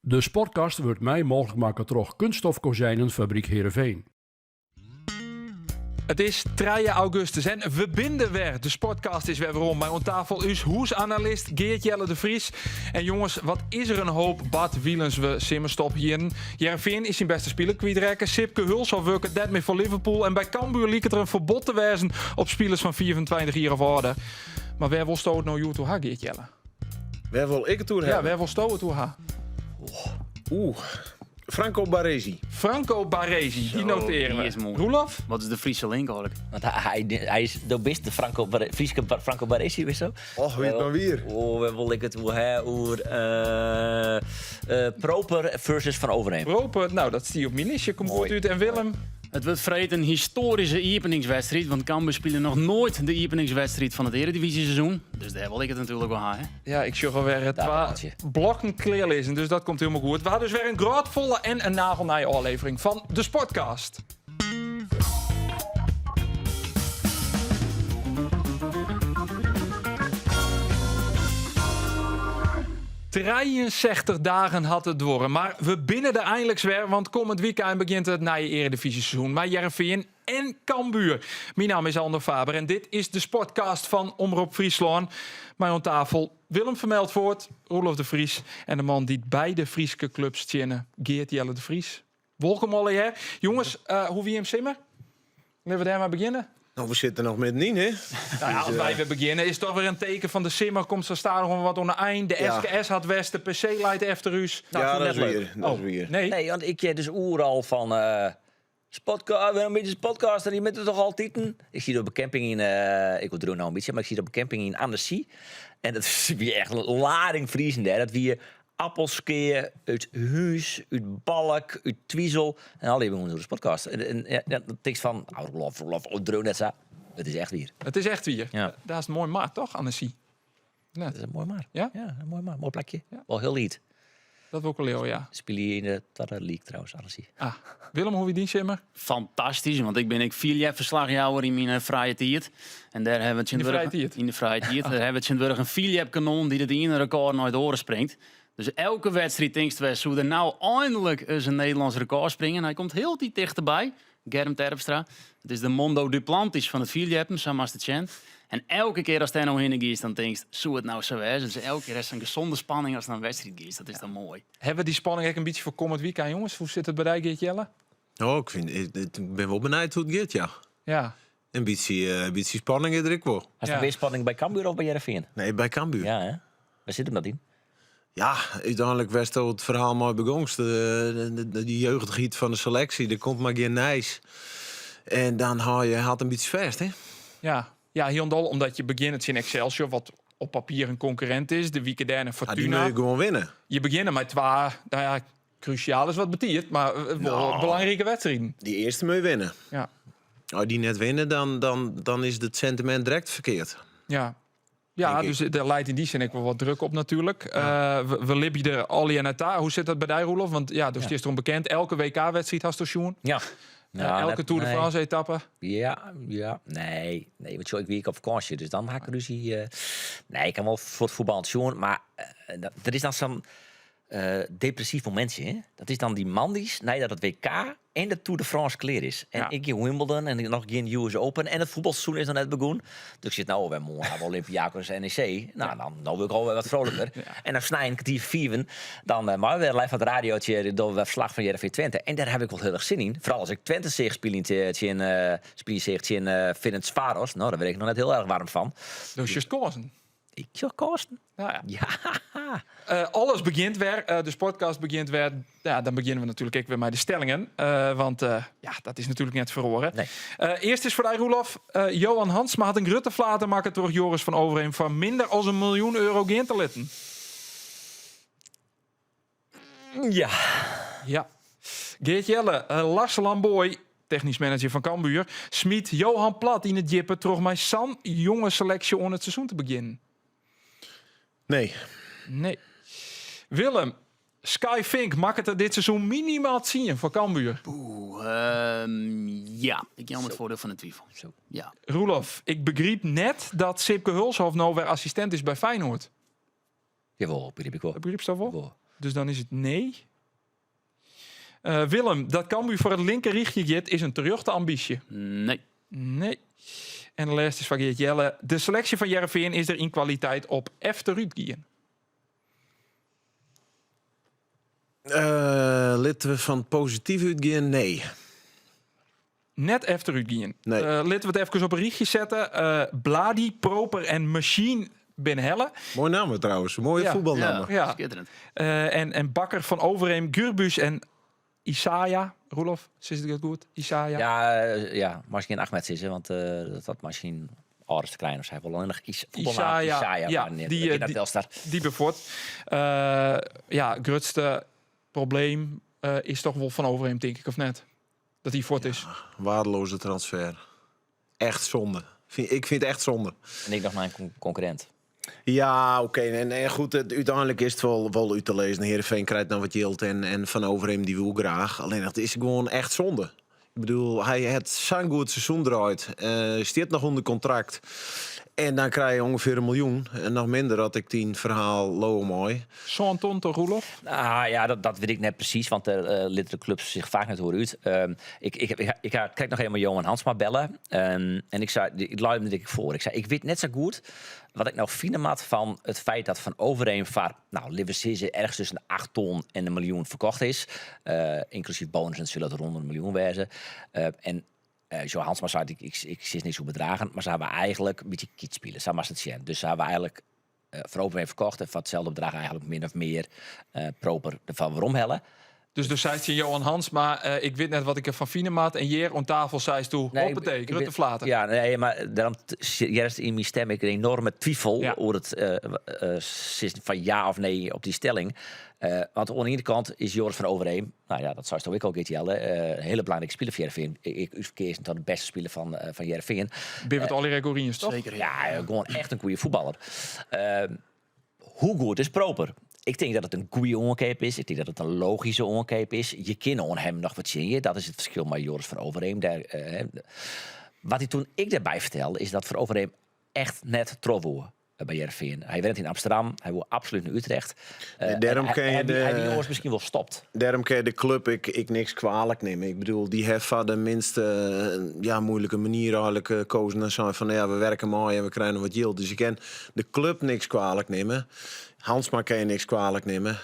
De Sportcast wordt mij mogelijk maken door Kunststofkozijnenfabriek Heerenveen. Het is 3 augustus en we binden weer. De Sportcast is weer rond. Bij ons tafel is hoesanalist Geert-Jelle de Vries. En jongens, wat is er een hoop Bart Wielens we simmerstop hier. Heerenveen is zijn beste speler kwijtraken. Sipke Hulshoff werkt net meer voor Liverpool. En bij Cambuur liep er een verbod te wijzen op spelers van 24 jaar of ouder. Maar waar wil Stoot nou toe ha, Geert-Jelle? Waar wil ik het toe hebben? Ja, waar wil Stoot toe ha? Franco Baresi. Franco Baresi, die noteren die we. is mooi. Roelof? Wat is de Friese link eigenlijk? Want hij is de beste Friese Franco Baresi, wist je zo? Och, weet maar weer. Waar wil ik het over Proper versus Van Overheem. Roper, nou dat zie je op mijn listje. Komt goed uit. En Willem? Het wordt vreed een historische openingswedstrijd, want Cambuur spelen nog nooit de openingswedstrijd van het Eredivisie-seizoen. Dus daar wil ik het natuurlijk wel hebben. Ja, ik zie alweer het Dankje. blokken clear lezen, dus dat komt helemaal goed. We hadden dus weer een grootvolle en een nagelnaaie aflevering van de Sportcast. ...63 dagen had het door. Maar we binnen er eindelijk weer, want komend weekend begint het nieuwe Eredivisie-seizoen. Maar Heerenveen en Cambuur. Mijn naam is Ander Faber en dit is de Sportcast van Omroep Friesland. Mij aan tafel Willem Vermeldvoort, Roelof de Vries en de man die beide Frieske clubs tjennen, Geert-Jelle de Vries. Welkom alle. Jongens, hoe wie hem simmer? Laten we daar maar beginnen. Nou, we zitten nog middenin, hè? Nou ja, als wij weer beginnen, is toch weer een teken van de simmer. Komt zo staan nog wat onder eind. De Ja. SKS had West, de PC leidt efter u. Ja, dat is net leuk. weer. Dat is weer. Nee. Nee, want ik dus al van een beetje podcast en die met het toch altijd. Ik zie dat op een camping in, ik wil nou een beetje, maar ik zie dat op een camping in Annecy. En dat is weer echt een lading Friesen daar. Dat wie appelskeer uit Huis, uit Balk, uit Twiesel. En al die jongens door de podcast. En dat tekst van, Roelof, net zo. Het is echt weer. Het is echt weer. Ja. Dat is een mooi maat, toch, Annecy? Dat is een mooi maar. Ja? Ja, een mooi maar. Mooi plekje. Ja. Wel heel lied. Dat wil ik wel heel, ja. Speel je in de Tata League trouwens, Annecy. Ah, Willem, hoe wie die simmer? Fantastisch, want ik ben 4 jaar verslagjouwer in mijn vrije tijd. En daar hebben we In de vrije tijd? In de vrije tijd. Daar hebben we Sint-Wurg een 4 kanon die het ene record nooit doorspringt. Dus elke wedstrijd denkt we, zou er nou eindelijk eens een Nederlands record springen. En hij komt heel die dichterbij. Germ Terpstra. Het is de Mondo Duplantis van het 4 zo maar het zijn. En elke keer als hij nou heen is, dan denk je, zou het nou zo is. Dus elke keer is een gezonde spanning als het een wedstrijd is. Dat is dan mooi. Hebben we die spanning ook een beetje voor komend weekend, jongens? Hoe zit het bij jou, Geert-Jelle? Oh, ik ben wel benieuwd hoe het gaat, ja. Ja. Een beetje spanning is er ook wel. Als Ja. de weerspanning bij Cambuur of bij Heerenveen? Nee, bij Cambuur. Ja, Ja, hè? Waar zit hem dat in? uiteindelijk was het verhaal mooi begonst. Die jeugdgiet van de selectie, er komt maar geen Nijs. En dan had je een beetje vast, hè? Ja, heel dol, omdat je begint in Excelsior, wat op papier een concurrent is. De weekend en Die Fortuna. moet je gewoon winnen. Je begint met 2, nou ja, cruciaal is wat betiert, maar wel belangrijke wedstrijden. Die eerste moet je winnen. Ja. Als die net winnen, dan is het sentiment direct verkeerd. Ja. Ja, Denk dus er leidt in die zin ook wel wat druk op natuurlijk. We lippen er al en uit. Hoe zit dat bij jou, Roelof? Want ja, dus het is erom bekend. Elke WK-wedstrijd had je Sjoen. Ja. Elke Tour de France-etappe. Ja. Nee, want zo ik week op vakantie, dus dan maak ik ruzie. Nee, ik kan wel voor het voetbal zien, maar er is dan zo'n depressief momentje. Hè? Dat is dan die mandies, nee, dat het WK en de Tour de France clear is. En Ja. ik in Wimbledon en nog geen US Open en het voetbalseizoen is dan net begonnen. Dus ik zit nou bij morgen Olympiakos en NEC. Nou, dan wil ik al wat vrolijker. Ja. En dan snij ik die 4, dan maar weer live van het radiootje door het verslag van Heerenveen Twente. En daar heb ik wel heel erg zin in. Vooral als ik Twente zeg spelen in Ferencváros. Nou, daar ben ik nog net heel erg warm van. Dus je kozen. Ik zou kosten. Nou ja. Ja. Alles begint weer. De Sportcast begint weer. Ja, dan beginnen we natuurlijk ook weer met de stellingen. Want ja, dat is natuurlijk net verhoren. Nee. Eerst is voor jou, Roelof. Johan Hansma had een grutte flaten maken door Joris van Overheem van minder dan €1 miljoen geen te letten. Ja. Ja. Geert-Jelle, Lars Lamboy, technisch manager van Cambuur, smiet Johan Plat in het jippen terug met San jonge selectie om het seizoen te beginnen. Nee. Nee. Willem, Sky Fink maakt het er dit seizoen minimaal 10 voor Cambuur. Ja, ik jammer het voordeel van de twijfel. Zo. Ja. Roelof, ik begreep net dat Sipke Hulshoff nou weer assistent is bij Feyenoord. Jawel, begrijp ik wel. Dat begreep je dat wel? Wel. Dus dan is het nee. Willem, dat Cambuur voor het linker richtje gaat, is een terugte ambitie. Nee. Nee. En de laatste is van Geert Jelle. De selectie van Heerenveen is er in kwaliteit op Efteruitgien. Laten we van positief uitgaan? Nee. Net Efteruitgien. Nee. Laten we het even op een richtje zetten. Bladi, Proper en Machine Ben Helle. Mooi naam trouwens. Mooie Ja. voetbalnaam. Ja. Schitterend. En Bakker van Overheem, Gurbus en Isaiah. Roelof, is het goed? Isaiah. Ja, misschien Ahmed is, hè, want dat misschien alles te klein of zij wel alleen nog Isaiah, ja, die bevoort. Grootste probleem is toch wel van Overheem, denk ik, of net? Dat hij voort is. Waardeloze transfer. Echt zonde. Ik vind het echt zonde. En ik nog naar een concurrent. Ja, oké. En goed, uiteindelijk is het wel uit te lezen. Heerenveen krijgt dan wat yield en Van Overheem die wil graag. Alleen dat is gewoon echt zonde. Ik bedoel, hij heeft zo'n goed seizoen eruit. Staat nog onder contract. En dan krijg je ongeveer 1 miljoen. En nog minder had ik 10 verhaal low mooi. Zo'n tonto, Roelof? Nou ja, dat weet ik net precies, want de clubs zich vaak net horen uit. Ik krijg nog helemaal Johan Hansma bellen. En ik luid hem voor. Ik zei, ik weet net zo goed wat ik nou vinden had van het feit dat Van Overheem van, Liverpool ergens tussen de 8 ton en 1 miljoen verkocht is. Inclusief bonussen zullen het rond 1 miljoen wezen. Johan Hansma zei, ik zit niet zo bedragen, maar ze hebben eigenlijk een beetje kiet spelen. Zo was het zien. Dus ze hebben eigenlijk voor Overheem verkocht en voor hetzelfde bedrag eigenlijk min of meer proper ervan waarom hellen. Dus zei je Johan Hans, maar ik weet net wat ik er van Fienemaat en hier aan tafel zei toe. Nee, hoppatee, ik Rutte Vlater. Ja, nee, maar daarom juist in mijn stem ik een enorme twijfel over het van ja of nee op die stelling. Want aan de ene kant is Joris van Overheem, nou ja, dat zou je ook al een hele belangrijke speler voor Heerenveen. Ik verkeer tot de beste speler van Heerenveen. Ben het Oliver Corines, toch? Zeker. Ja, gewoon echt een goede voetballer. Hoe goed is proper? Ik denk dat het een goede oncape is. Ik denk dat het een logische oncape is. Je kan on hem nog wat zien. Dat is het verschil met Joris van Overheem. Wat hij toen ik daarbij vertelde, is dat Van Overheem echt net trof wordt bij Heerenveen. Hij werkt in Amsterdam. Hij wil absoluut naar Utrecht. Daarom kan je hij jongens misschien wel stopt. Daarom kan je de club ik niks kwalijk nemen. Ik bedoel, die heeft van de minste moeilijke manier eigenlijk gekozen en zei van ja, we werken mooi en we krijgen wat yield. Dus je kan de club niks kwalijk nemen. Hansma kan je niks kwalijk nemen.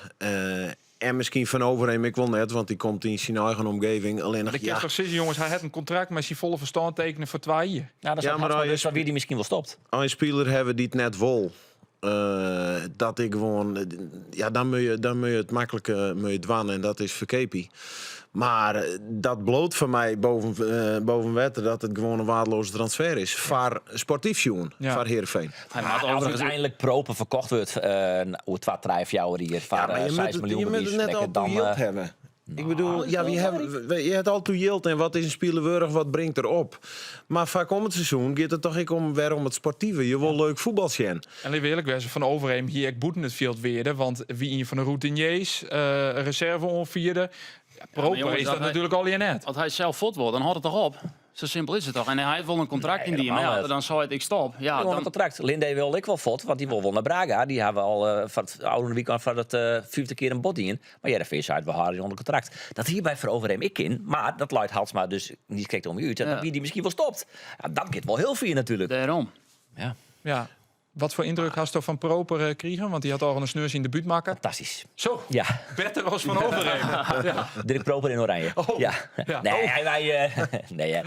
En misschien Van Overheem, ik wil net, want die komt in zijn eigen omgeving. Alleen nog, Ik heb precies, jongens, hij heeft een contract met zijn volle verstand tekenen voor 2 jaar. Ja, dat is dus wie die misschien wel stopt. als een speler hebben die het net wil. Dat ik gewoon, dan moet je het makkelijke dwannen en dat is verkepie. Maar dat bloot voor mij boven wetten dat het gewoon een waardeloze transfer is. Voor sportief jongen, voor Heerenveen. Als uiteindelijk proper verkocht wordt, hoe het wat 3 jaar hier, voor 6 miljoen. Je moet het net al toe yield hebben. Ik bedoel, je hebt al toe yield en wat is een speler wat brengt erop. Maar vaak om het seizoen gaat het toch om het sportieve. Je wil leuk voetbal zien. En liever eerlijk wezen, Van Overheem hier, ik boeten het veld weer. Want wie een van de routiniers, reserve onvierde. Ja, proper jongens, is dat natuurlijk al je net. Als hij zelf fot wordt, dan houdt het toch op. Zo simpel is het toch. En hij heeft wel een contract in die. Maar ja, dan zou het ik stop. Ja, dan een contract. Linde wil ik wel fot, want die wil wel naar Braga. Die hebben al van het oude weekend van het 50 keer een body in. Maar ja, de VS uit we hadden onder contract. Dat hierbij voor Overheem ik in, maar dat luidt Halsma dus niet kijkt om je uit. En wie die misschien wel stopt. Ja, dat gaat wel heel veel natuurlijk. Daarom. Ja. Wat voor indruk had je van Proper kregen? Want die had al een sneurs in de buurt maken. Fantastisch. Zo, ja. Beter als Van Overheem. Ja. Dirk Proper in oranje. Oh. Ja. Ja. Nee,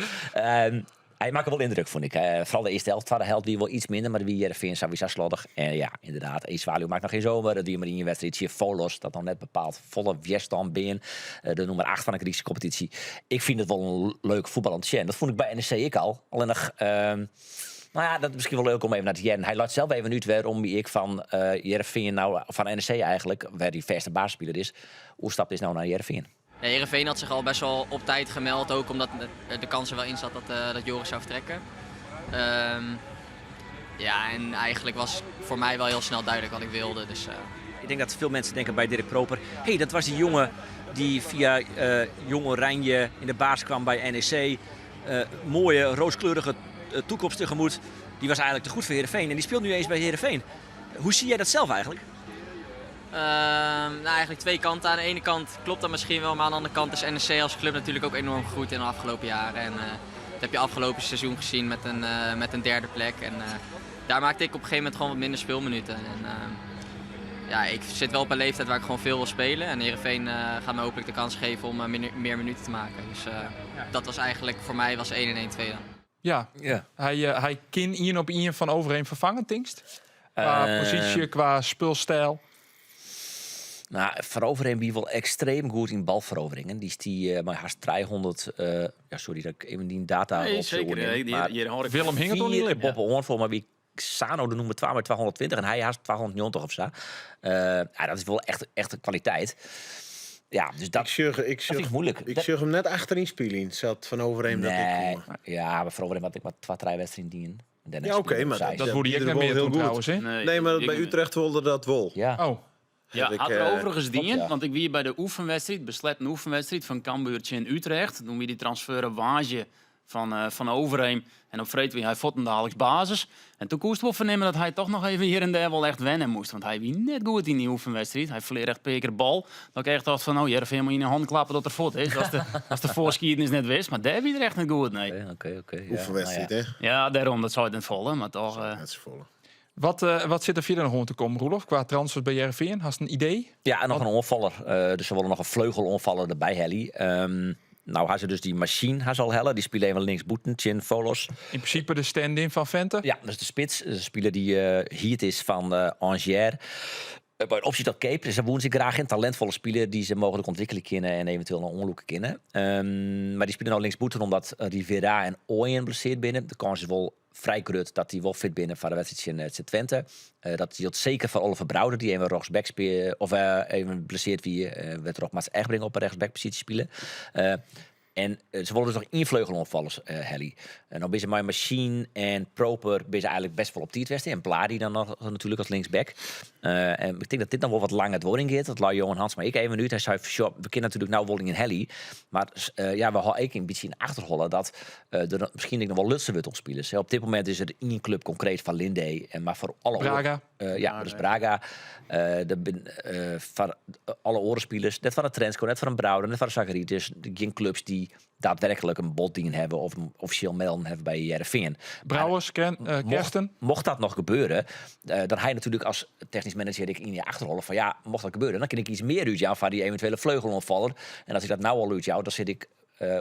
hij maakt wel indruk, vond ik. Vooral de eerste helft. De helft wie wel iets minder, maar wie Heerenveen sowieso slordig. En ja, inderdaad. Zwaluw maakt nog geen zomer. Die maar in je wedstrijd hier Volos, dat nog net bepaald volle weerstand ben. De nummer 8 van de Griekse competitie. Ik vind het wel een leuk voetbal aan het zien. Dat vond ik bij NEC ik al. Alleen nog... Nou ja, dat is misschien wel leuk om even naar te kijken. Hij laat zelf even uit waarom ik van Heerenveen nou van NEC eigenlijk, waar die verste basisspeler is, hoe stapt is nou naar Heerenveen? Ja, Heerenveen had zich al best wel op tijd gemeld, ook omdat de kans er wel in zat dat Joris zou vertrekken. Ja, en eigenlijk was voor mij wel heel snel duidelijk wat ik wilde. Dus, Ik denk dat veel mensen denken bij Dirk Proper, hey, dat was die jongen die via Jong Oranje in de baas kwam bij NEC. Mooie, rooskleurige toekomst tegemoet. Die was eigenlijk te goed voor Heerenveen en die speelt nu eens bij Heerenveen. Hoe zie jij dat zelf eigenlijk? Eigenlijk twee kanten. Aan de ene kant klopt dat misschien wel, maar aan de andere kant is NEC als club natuurlijk ook enorm gegroeid in de afgelopen jaren. En dat heb je afgelopen seizoen gezien met een derde plek. En daar maakte ik op een gegeven moment gewoon wat minder speelminuten. En, ik zit wel op een leeftijd waar ik gewoon veel wil spelen. En Heerenveen gaat me hopelijk de kans geven om meer minuten te maken. Dus dat was eigenlijk voor mij 1-1-2 dan. Ja, hij kan 1 op 1 van Overheem vervangen, Tingst? Qua positie, qua speelstijl. Nou, Van Overheem wie wel extreem goed in balveroveringen. Die is die maar haast 300. Sorry dat ik even die data Nee, opzoek. zeker. Hier hoor ik Willem hing het toch niet Vier lip? Bob Hoorn maar wie Sano de noemen 220 en hij haast 290 of zo. Dat is wel echt een kwaliteit. Ja, dus dat Ik vind ik moeilijk. Ik zag hem net achterin spelen. Zat Van Overheem dat ik Nee, kom. ja, maar Van Overheem had ik maar 2-3 wedstrijden dienen. Ja, oké, maar Dat hoorde je ook die net er wel meer heel toen goed. trouwens, hè? Nee, maar bij Utrecht wilde dat wel. Ja. Oh, Ja, heb had ik, er overigens klopt, dien, ja. want ik wie bij de oefenwedstrijd, besletten oefenwedstrijd van Cambuurtje in Utrecht. Toen wie die transfer Wage van Overheem. En op vreet wie hij Vottendaleks basis. En toen koest wel vernemen dat hij toch nog even hier en daar wel echt wennen moest. Want hij wie net goed in die oefenwedstrijd. Hij verleerde echt per keer bal. Dat ik echt dacht van, Jervin moet je in de hand klappen dat er fot is. Als de voorskiernis net wist. Maar daar wie er echt niet goed, nee. Oké. Oefenwedstrijd, hè? Ja, daarom, dat zou het niet vallen. Maar toch... Net z'n volle. wat zit er verder nog om te komen, Roelof? Qua transfers bij Heerenveen? Hast een idee? Ja, en nog een onvaller. Dus ze willen nog een vleugelonvaller erbij, Helly. Nou, hij ze dus die machine, hij zal hellen. Die spelen even links boeten, Chin Volos. In principe de stand-in van Vente? Ja, dat is de spits. De speler die hier is van Angers. Bij een optie dat Cape. Dus daar wonen ze graag in. Talentvolle speler die ze mogelijk ontwikkelen kunnen en eventueel naar onloeken kunnen. Maar die spelen nou links boeten omdat Rivera en Ooyen blesseerd binnen. De kans is wel vrij groot dat hij wel fit binnen van de wedstrijd in Twente. Dat geldt zeker voor Oliver Brouwer, die even rechtsback speelt. Of even blesseerd wie werd er ook maar echt brengen op een rechtsbackpositie spelen. En ze willen dus nog invleugelonvallers, Helly. En dan ben ze maar Machine en Proper ben ze eigenlijk best wel op die wedstrijd. En Bladi dan nog natuurlijk als linksback. En ik denk dat dit dan wel wat langer het worden gaat. Dat laat Johan Hans maar ik even nu. Hij zei, we kennen natuurlijk nou Wolling in Helly. Maar we gaan ook een beetje in achterhollen dat er misschien nog wel Lutsen wordt opspelen. Dus op dit moment is er één club concreet van Linde. Maar voor alle Braga. dus Braga. Van alle orenspelers. Net van de Trensko, net van een Brouwer, net van de Zacharias. Geen clubs die daadwerkelijk een bodding hebben of een officieel melden hebben bij Heerenveen. Brouwers, Kersten? Mocht dat nog gebeuren, dan hij natuurlijk als technisch manager in je achterrollen van ja, mocht dat gebeuren, dan kan ik iets meer uit jou van die eventuele vleugelonvaller. En als ik dat nou al uit jou, dan zit ik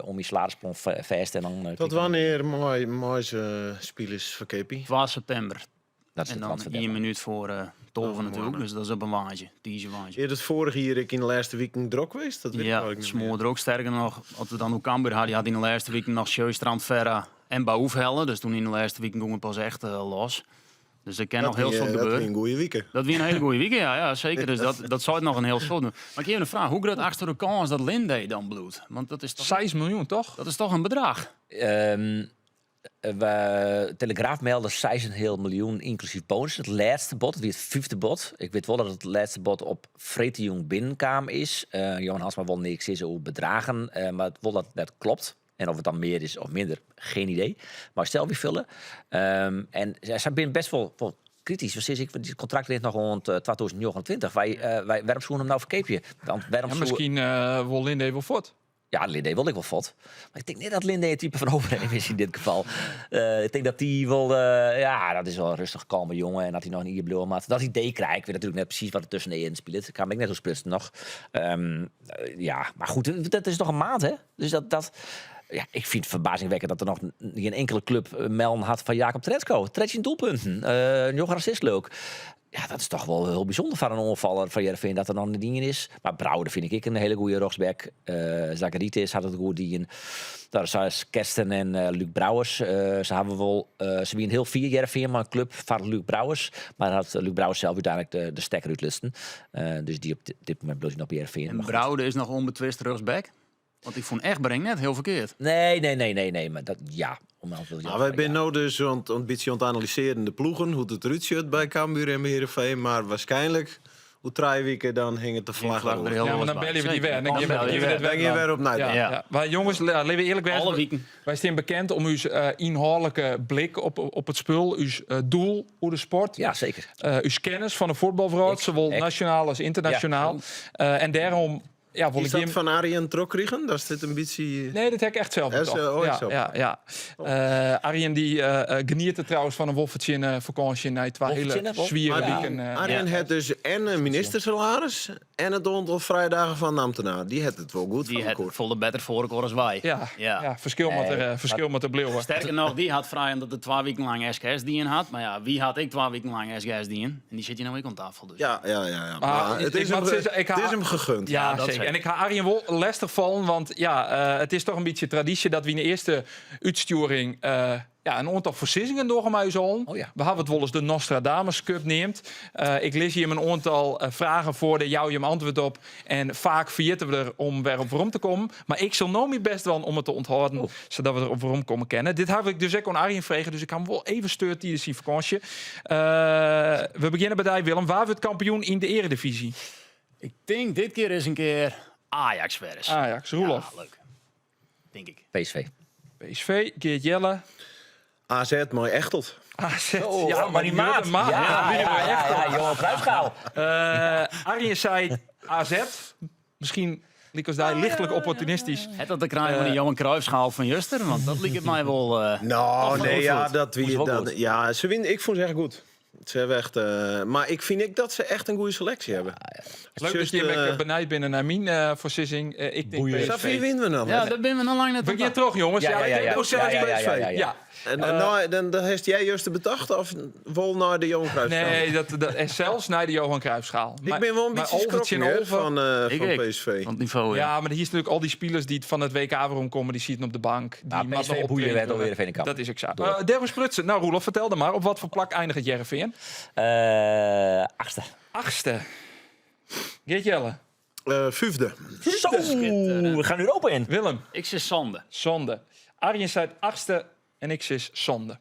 om je salarisplan vast en dan. Tot wanneer mooie spelers voor KP? 12 september. Dat is En de dan transfer 1 minuut voor Tolven natuurlijk. Dus dat is op een waage. Deze waage. Is het vorige jaar ik in de laatste week een drok geweest? Dat weet ik Ja, eigenlijk niet meer. smoor er ook sterker nog. Als we dan ook Cambuur hadden, die had in de laatste week nog Sjeustrand, Verra en Bouwhellen. Dus toen in de laatste week ging het pas echt los. Dus er kan nog heel veel Dat gebeuren. was een goede week. Dat weer een hele goede week, ja, zeker. Dus dat zou het nog een heel slot doen. Maar ik heb een vraag. Hoe groot achter de kans dat Linde dan bloedt? Want dat is toch, 6 miljoen, toch? dat is toch een bedrag? Telegraaf meldde 6,5 miljoen inclusief bonus. Het laatste bod, het 5e bod. Ik weet wel dat het laatste bod op Vreetjong binnenkwam is. Johan Hansma wil niks is over bedragen, maar het wil dat klopt. En of het dan meer is of minder, geen idee. Maar stel wie vullen. En zij zijn best wel kritisch. Dus ik, die contract ligt nog rond 2029. Waarom zoeken hem nou verkeepje? Misschien wil Linde wel voort. Ja, Linde wil ik wel fot. Maar ik denk niet dat Linde het type van Overheem is in dit geval. Ik denk dat hij wel... dat is wel een rustig, kalme jongen. En dat hij nog een ierbloem had. Dat idee krijg ik. Weet natuurlijk net precies wat er tussenin speelt. Ik kan me net zo splitsen nog. Maar goed, dat is nog een maand, hè? Dus ja, ik vind het verbazingwekkend dat er nog geen enkele club melden had van Jacob Tretsko. 13 doelpunten. Nog een assist leuk. Ja, dat is toch wel heel bijzonder van een onvaller van Heerenveen dat er nog een ding is. Maar Brouwer vind ik een hele goede rechtsback. Zacharias had het goed die. Daar zijn Kersten en Luc Brouwers. Ze hebben wel. Ze zijn heel 4 Heerenveen, maar een club van Luc Brouwers. Maar had Luc Brouwers zelf uiteindelijk de stekker uitlusten. Dus die op dit moment bloot op Heerenveen. En Brouwde is nog onbetwist rechtsback. Want ik vond Egbereng net heel verkeerd. Nee. Maar dat ja. Wij zijn nou dus een beetje aan het analyseren de ploegen. Hoe het eruit ziet bij Cambuur en Heerenveen. Maar waarschijnlijk, hoe 3 weken dan hing het de vlag vlag er over. heel Ja, maar los dan bij. bellen we die Zeker. weer. Dan Dan geven we bellen we dit die Dan weer. je weer op naar. Ja, Ja. ja. Maar jongens, laten we eerlijk Alle zijn. weken. Wij staan bekend om uw inhoudelijke blik op het spul, uw doel hoe de sport, Ja, zeker. uw kennis van de voetbalwereld, zowel ik. nationaal als internationaal. En daarom wil Is ik dat hem... van Arjen Trokriegen? Dat is dit een beetje... Nee, dat heb ik echt zelf Dat is, bedacht. echt zo. ja. Arjen die geniet er trouwens van een woffertje in vakantie naar 2 hele Woffertje, zwieren Maar weken. Arjen had dus en een ministersalaris en het aantal vrijdagen van de ambtenaar. Die had het wel goed Die van had gekoord. volle beter voor als wij. Ja, verschil met de bleeuwen. Sterker nog, die had vrij omdat het 2 weken lang SGS dien had. Maar ja, wie had ik 2 weken lang SGS dien? En die zit hier nou ook aan tafel. Dus. Ja. Maar Maar het is ik hem gegund. Ja, dat zeker. zeker. En ik ga Arjen wel lastig vallen, want het is toch een beetje traditie dat we in de eerste uitsturing een aantal beslissingen doorgemaakt zullen. Oh ja. We hebben het wel eens de Nostradamus Cup neemt. Ik lees hier een aantal vragen voor, de jou je hem antwoord op. En vaak vergeten we er om weer op waarom te komen. Maar ik zal nou mijn best wel om het te onthouden, zodat we er op waarom komen kennen. Dit heb ik dus ook aan Arjen vregen, dus ik kan hem wel even steuren tijdens die vakantie. We beginnen bij Willem. Waar wordt kampioen in de eredivisie? Ik denk dit keer is een keer Ajax vers. Ajax, Roelof. Ja, leuk. Denk ik. PSV. PSV, Geert Jelle. AZ, mooi Echtelt. AZ. Ja, maar die maat. Ja, Johan Cruijffschaal. Arjen zei AZ. Misschien liep ons daar lichtelijk opportunistisch. Het dat de krijgen van die Johan Cruijffschaal van Juster, want dat liep het mij wel. Nou, nee, ja, goed. dat Moest wie wel dat, goed. ja, ze winnen. Ik vond ze echt goed. Ze hebben echt, maar ik vind dat ze echt een goede selectie hebben. Leuk dat je benijd binnen naar mijn voorzissing. Ik denk Wie PSV. winnen we dan? Ja, daar ben we nog lang net Begin terug, jongens. Ja. Ja. En nou, dan heeft jij juist de bedachte of wel naar de Johan Cruijffschaal? Nee, dat is zelfs naar de Johan Cruijffschaal. Ik ben wel een beetje schrokken hè, van PSV. Van het niveau, Ja, maar hier is natuurlijk al die spelers die van het WK waarom komen, die zitten op de bank. Die Nou, mag PSV nog boeien werd optreden. alweer even in de kamp. Dat is ook zo. Devin Sprutsen. Nou, Roelof, vertel dan maar. Op wat voor plak eindigt het Jereveen? 8e. 8e. Geert Jelle. 5e. Zo, we gaan Europa in. Willem. Ik zeg Sande. Zonde. Arjen zei 8e en ik zei zonde.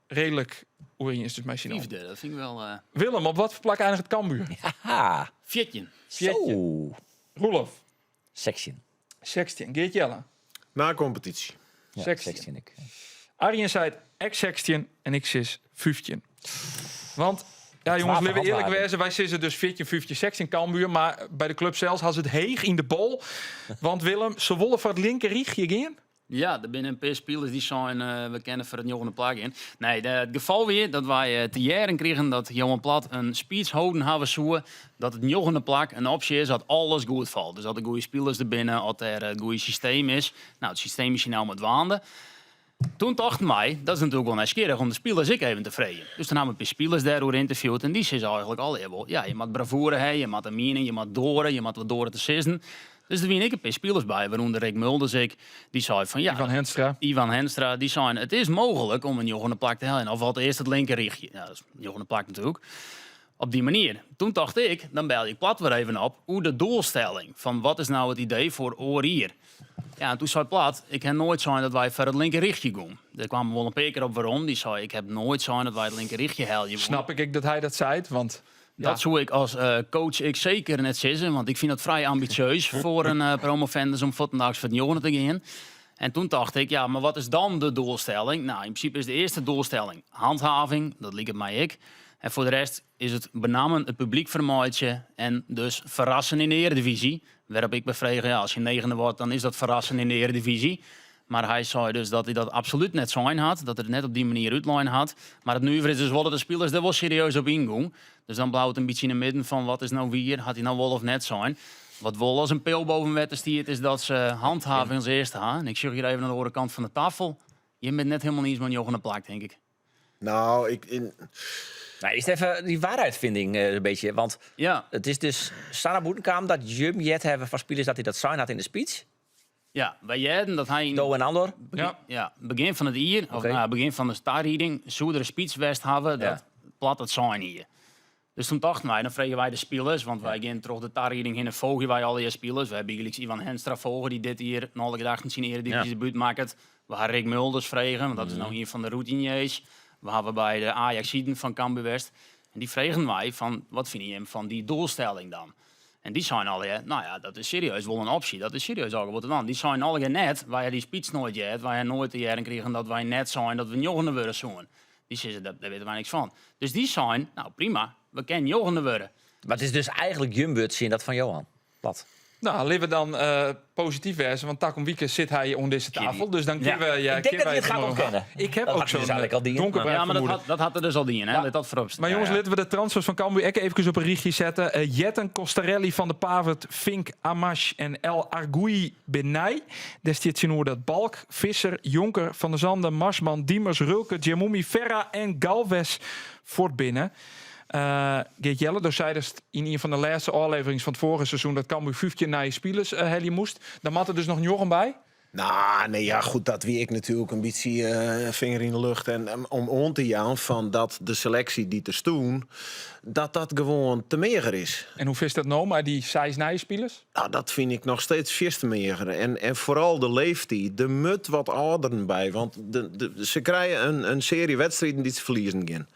Redelijk Oerien is dus mijn signaal. Liefde, dat vind ik wel. Willem, op wat voor plak eindigt het Cambuur? Haha. Viertje. Zo. Roelof. Section. 16. Geert Jelle. Na competitie. Ja, 16. section ik. Arjen zei ex-16 en ik zei 15. Want, ja jongens, laten we eerlijk wezen, wij zitten dus 14, 15, 16 Cambuur. Maar bij de club zelfs had ze het heeg in de bol. Want Willem, ze willen voor het linker richtje gaan. Ja, er binnen een paar spelers die zijn we kennen voor het Johan Plak in. Nee, het geval weer dat wij te jaren kregen dat Johan Plat een speech houden hebben zoeken dat het Johan Plak een optie is dat alles goed valt. Dus dat er goede spelers er binnen, dat er een goede systeem is. Nou, het systeem is hier nou met waanden. Toen dacht mij, dat is natuurlijk wel nieuwsgierig om de spelers ik even te vregen. Dus toen hebben we een paar spelers daardoor interviewd en die zeiden eigenlijk al heel ja, je moet bravoure hebben, je moet een mening, je moet doren, je moet wat doren te sissen. Dus er waren ik een paar spelers bij, waaronder Rick Mulders die zei van ja, Ivan Henstra, die zei het is mogelijk om een Johan Plak te halen. Of wat eerst het linker richtje. Ja, dat is Johan Plak natuurlijk. Op die manier. Toen dacht ik, dan bel ik Plat weer even op, hoe de doelstelling van wat is nou het idee voor oor hier. Ja, en toen zei Plat, ik heb nooit zijn dat wij voor het linker richtje gaan. Daar kwam wel een paar keer op waarom. Die zei, ik heb nooit zijn dat wij het linker richtje halen. Snap ik dat hij dat zei, want... Dat zou ik als coach ik zeker net zeggen, want ik vind het vrij ambitieus voor een promovendus om vandaag voor het jongen te gaan. En toen dacht ik, ja, maar wat is dan de doelstelling? Nou, in principe is de eerste doelstelling handhaving, dat liep het mij ik. En voor de rest is het benamen het publiek vermaaien en dus verrassen in de Eredivisie. Waarop ik bevraag, ja, als je 9e wordt, dan is dat verrassen in de Eredivisie. Maar hij zei dus dat hij dat absoluut net zijn had. Dat hij het net op die manier uitline had. Maar het nu is dus wel dat de spelers er wel serieus op ingaan. Dus dan blijft het een beetje in het midden van wat is nou weer. Had hij nou wel of net zijn. Wat wel als een pijl boven wetten stiert is dat ze handhaven als eerste gaan. En ik zeg hier even aan de andere kant van de tafel. Je bent net helemaal niet eens met Jochen Plak, denk ik. Nou, Nou, is het even die waarheidvinding een beetje. Want Ja, het is dus Sarah Boetenkaam dat Jum jet hebben van spelers dat hij dat sign had in de speech. ja wij jedden dat hij... Do en Andor. Ja. Begin van het jaar, of Oké. begin van de starreading, zou er een speech west hebben dat Ja. Plat het zijn hier. Dus toen dachten wij, dan vregen wij de spelers, want wij gaan terug de tarreading in en volgen wij alle je spelers. We hebben eigenlijk Ivan Henstra volgen, die dit hier een alle gedachten zien Eredivisie debuut maakt. We gaan Rick Mulders vregen, want dat is nou een van de routiniers. We hebben bij de Ajaxiden van Cambuur West. En die vregen wij van, wat vind je hem van die doelstelling dan? En die zijn al, nou ja, dat is serieus wel een optie. Dat is serieus ook wat dan. Die zijn al net, waar je die speech nooit hebt, waar je nooit de jaren kregen dat wij net zijn, dat we joggende worden zoen. Die zeggen, daar weten wij niks van. Dus die zijn, nou prima, we kennen joggende worden. Maar het is dus eigenlijk Jumbuurt zien dat van Johan. Wat? Nou, laten we dan positief wezen, want Takom Wieke zit hij om deze tafel. Dus dan Ja. kunnen we... Ik denk dat hij het gaat ontkennen. Ik heb Dat ook had hij zo'n dus eigenlijk al die in. donkerbruin Ja, maar vermoeden. dat had er dus al die in, hè? Ja. Let dat voorop. Maar jongens, laten we de transfers van Cambuur even op een richtje zetten. Jetten, Costarelli, Van de Pavert, Fink, Amash en El Argui Benay. Daar staat je dat Balk, Visser, Jonker, Van der Zanden, Marsman, Diemers, Rulke, Djamoumi, Ferra en Galvez voort binnen. Geert Jelle, dus zei dus in een van de laatste afleveringen van het vorige seizoen dat Cambuur 5 keer naar je spelers helly moest. Dan had er dus nog een Jochen bij. Nou, nee, ja, goed, dat wie ik natuurlijk een beetje vinger in de lucht. En om te gaan van dat de selectie die er stoen, dat gewoon te meger is. En hoe is dat nou, maar die 6 naar je spelers? Nou, dat vind ik nog steeds vies te meger. En vooral de leeftijd, de mut wat ouderen bij. Want ze krijgen een serie wedstrijden die ze verliezen gaan.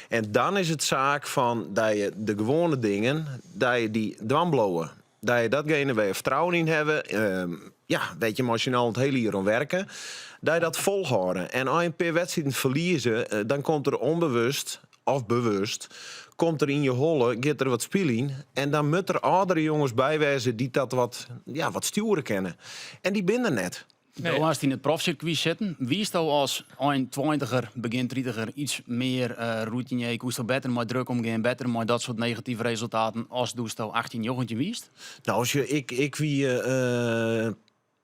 En dan is het zaak van dat je de gewone dingen, dat je die dwamblowen. Dat je datgene waar je vertrouwen in hebben. Ja, weet je, als je nou het hele jaar om werken, dat je dat volhouden. En als je een paar wedstrijden verliezen, dan komt er onbewust of bewust, komt er in je holle, gaat er wat spelen. En dan moet er oudere jongens bijwijzen die dat wat sturen kennen. En die binnen net. Nee. Als die in het profcircuit zitten, wie is nou als een 20er, begin 30er iets meer routinier, koest er beter met druk omgaan, beter met dat soort negatieve resultaten als doest nou 18 jochentje wiest? Nou, als je, ik wie,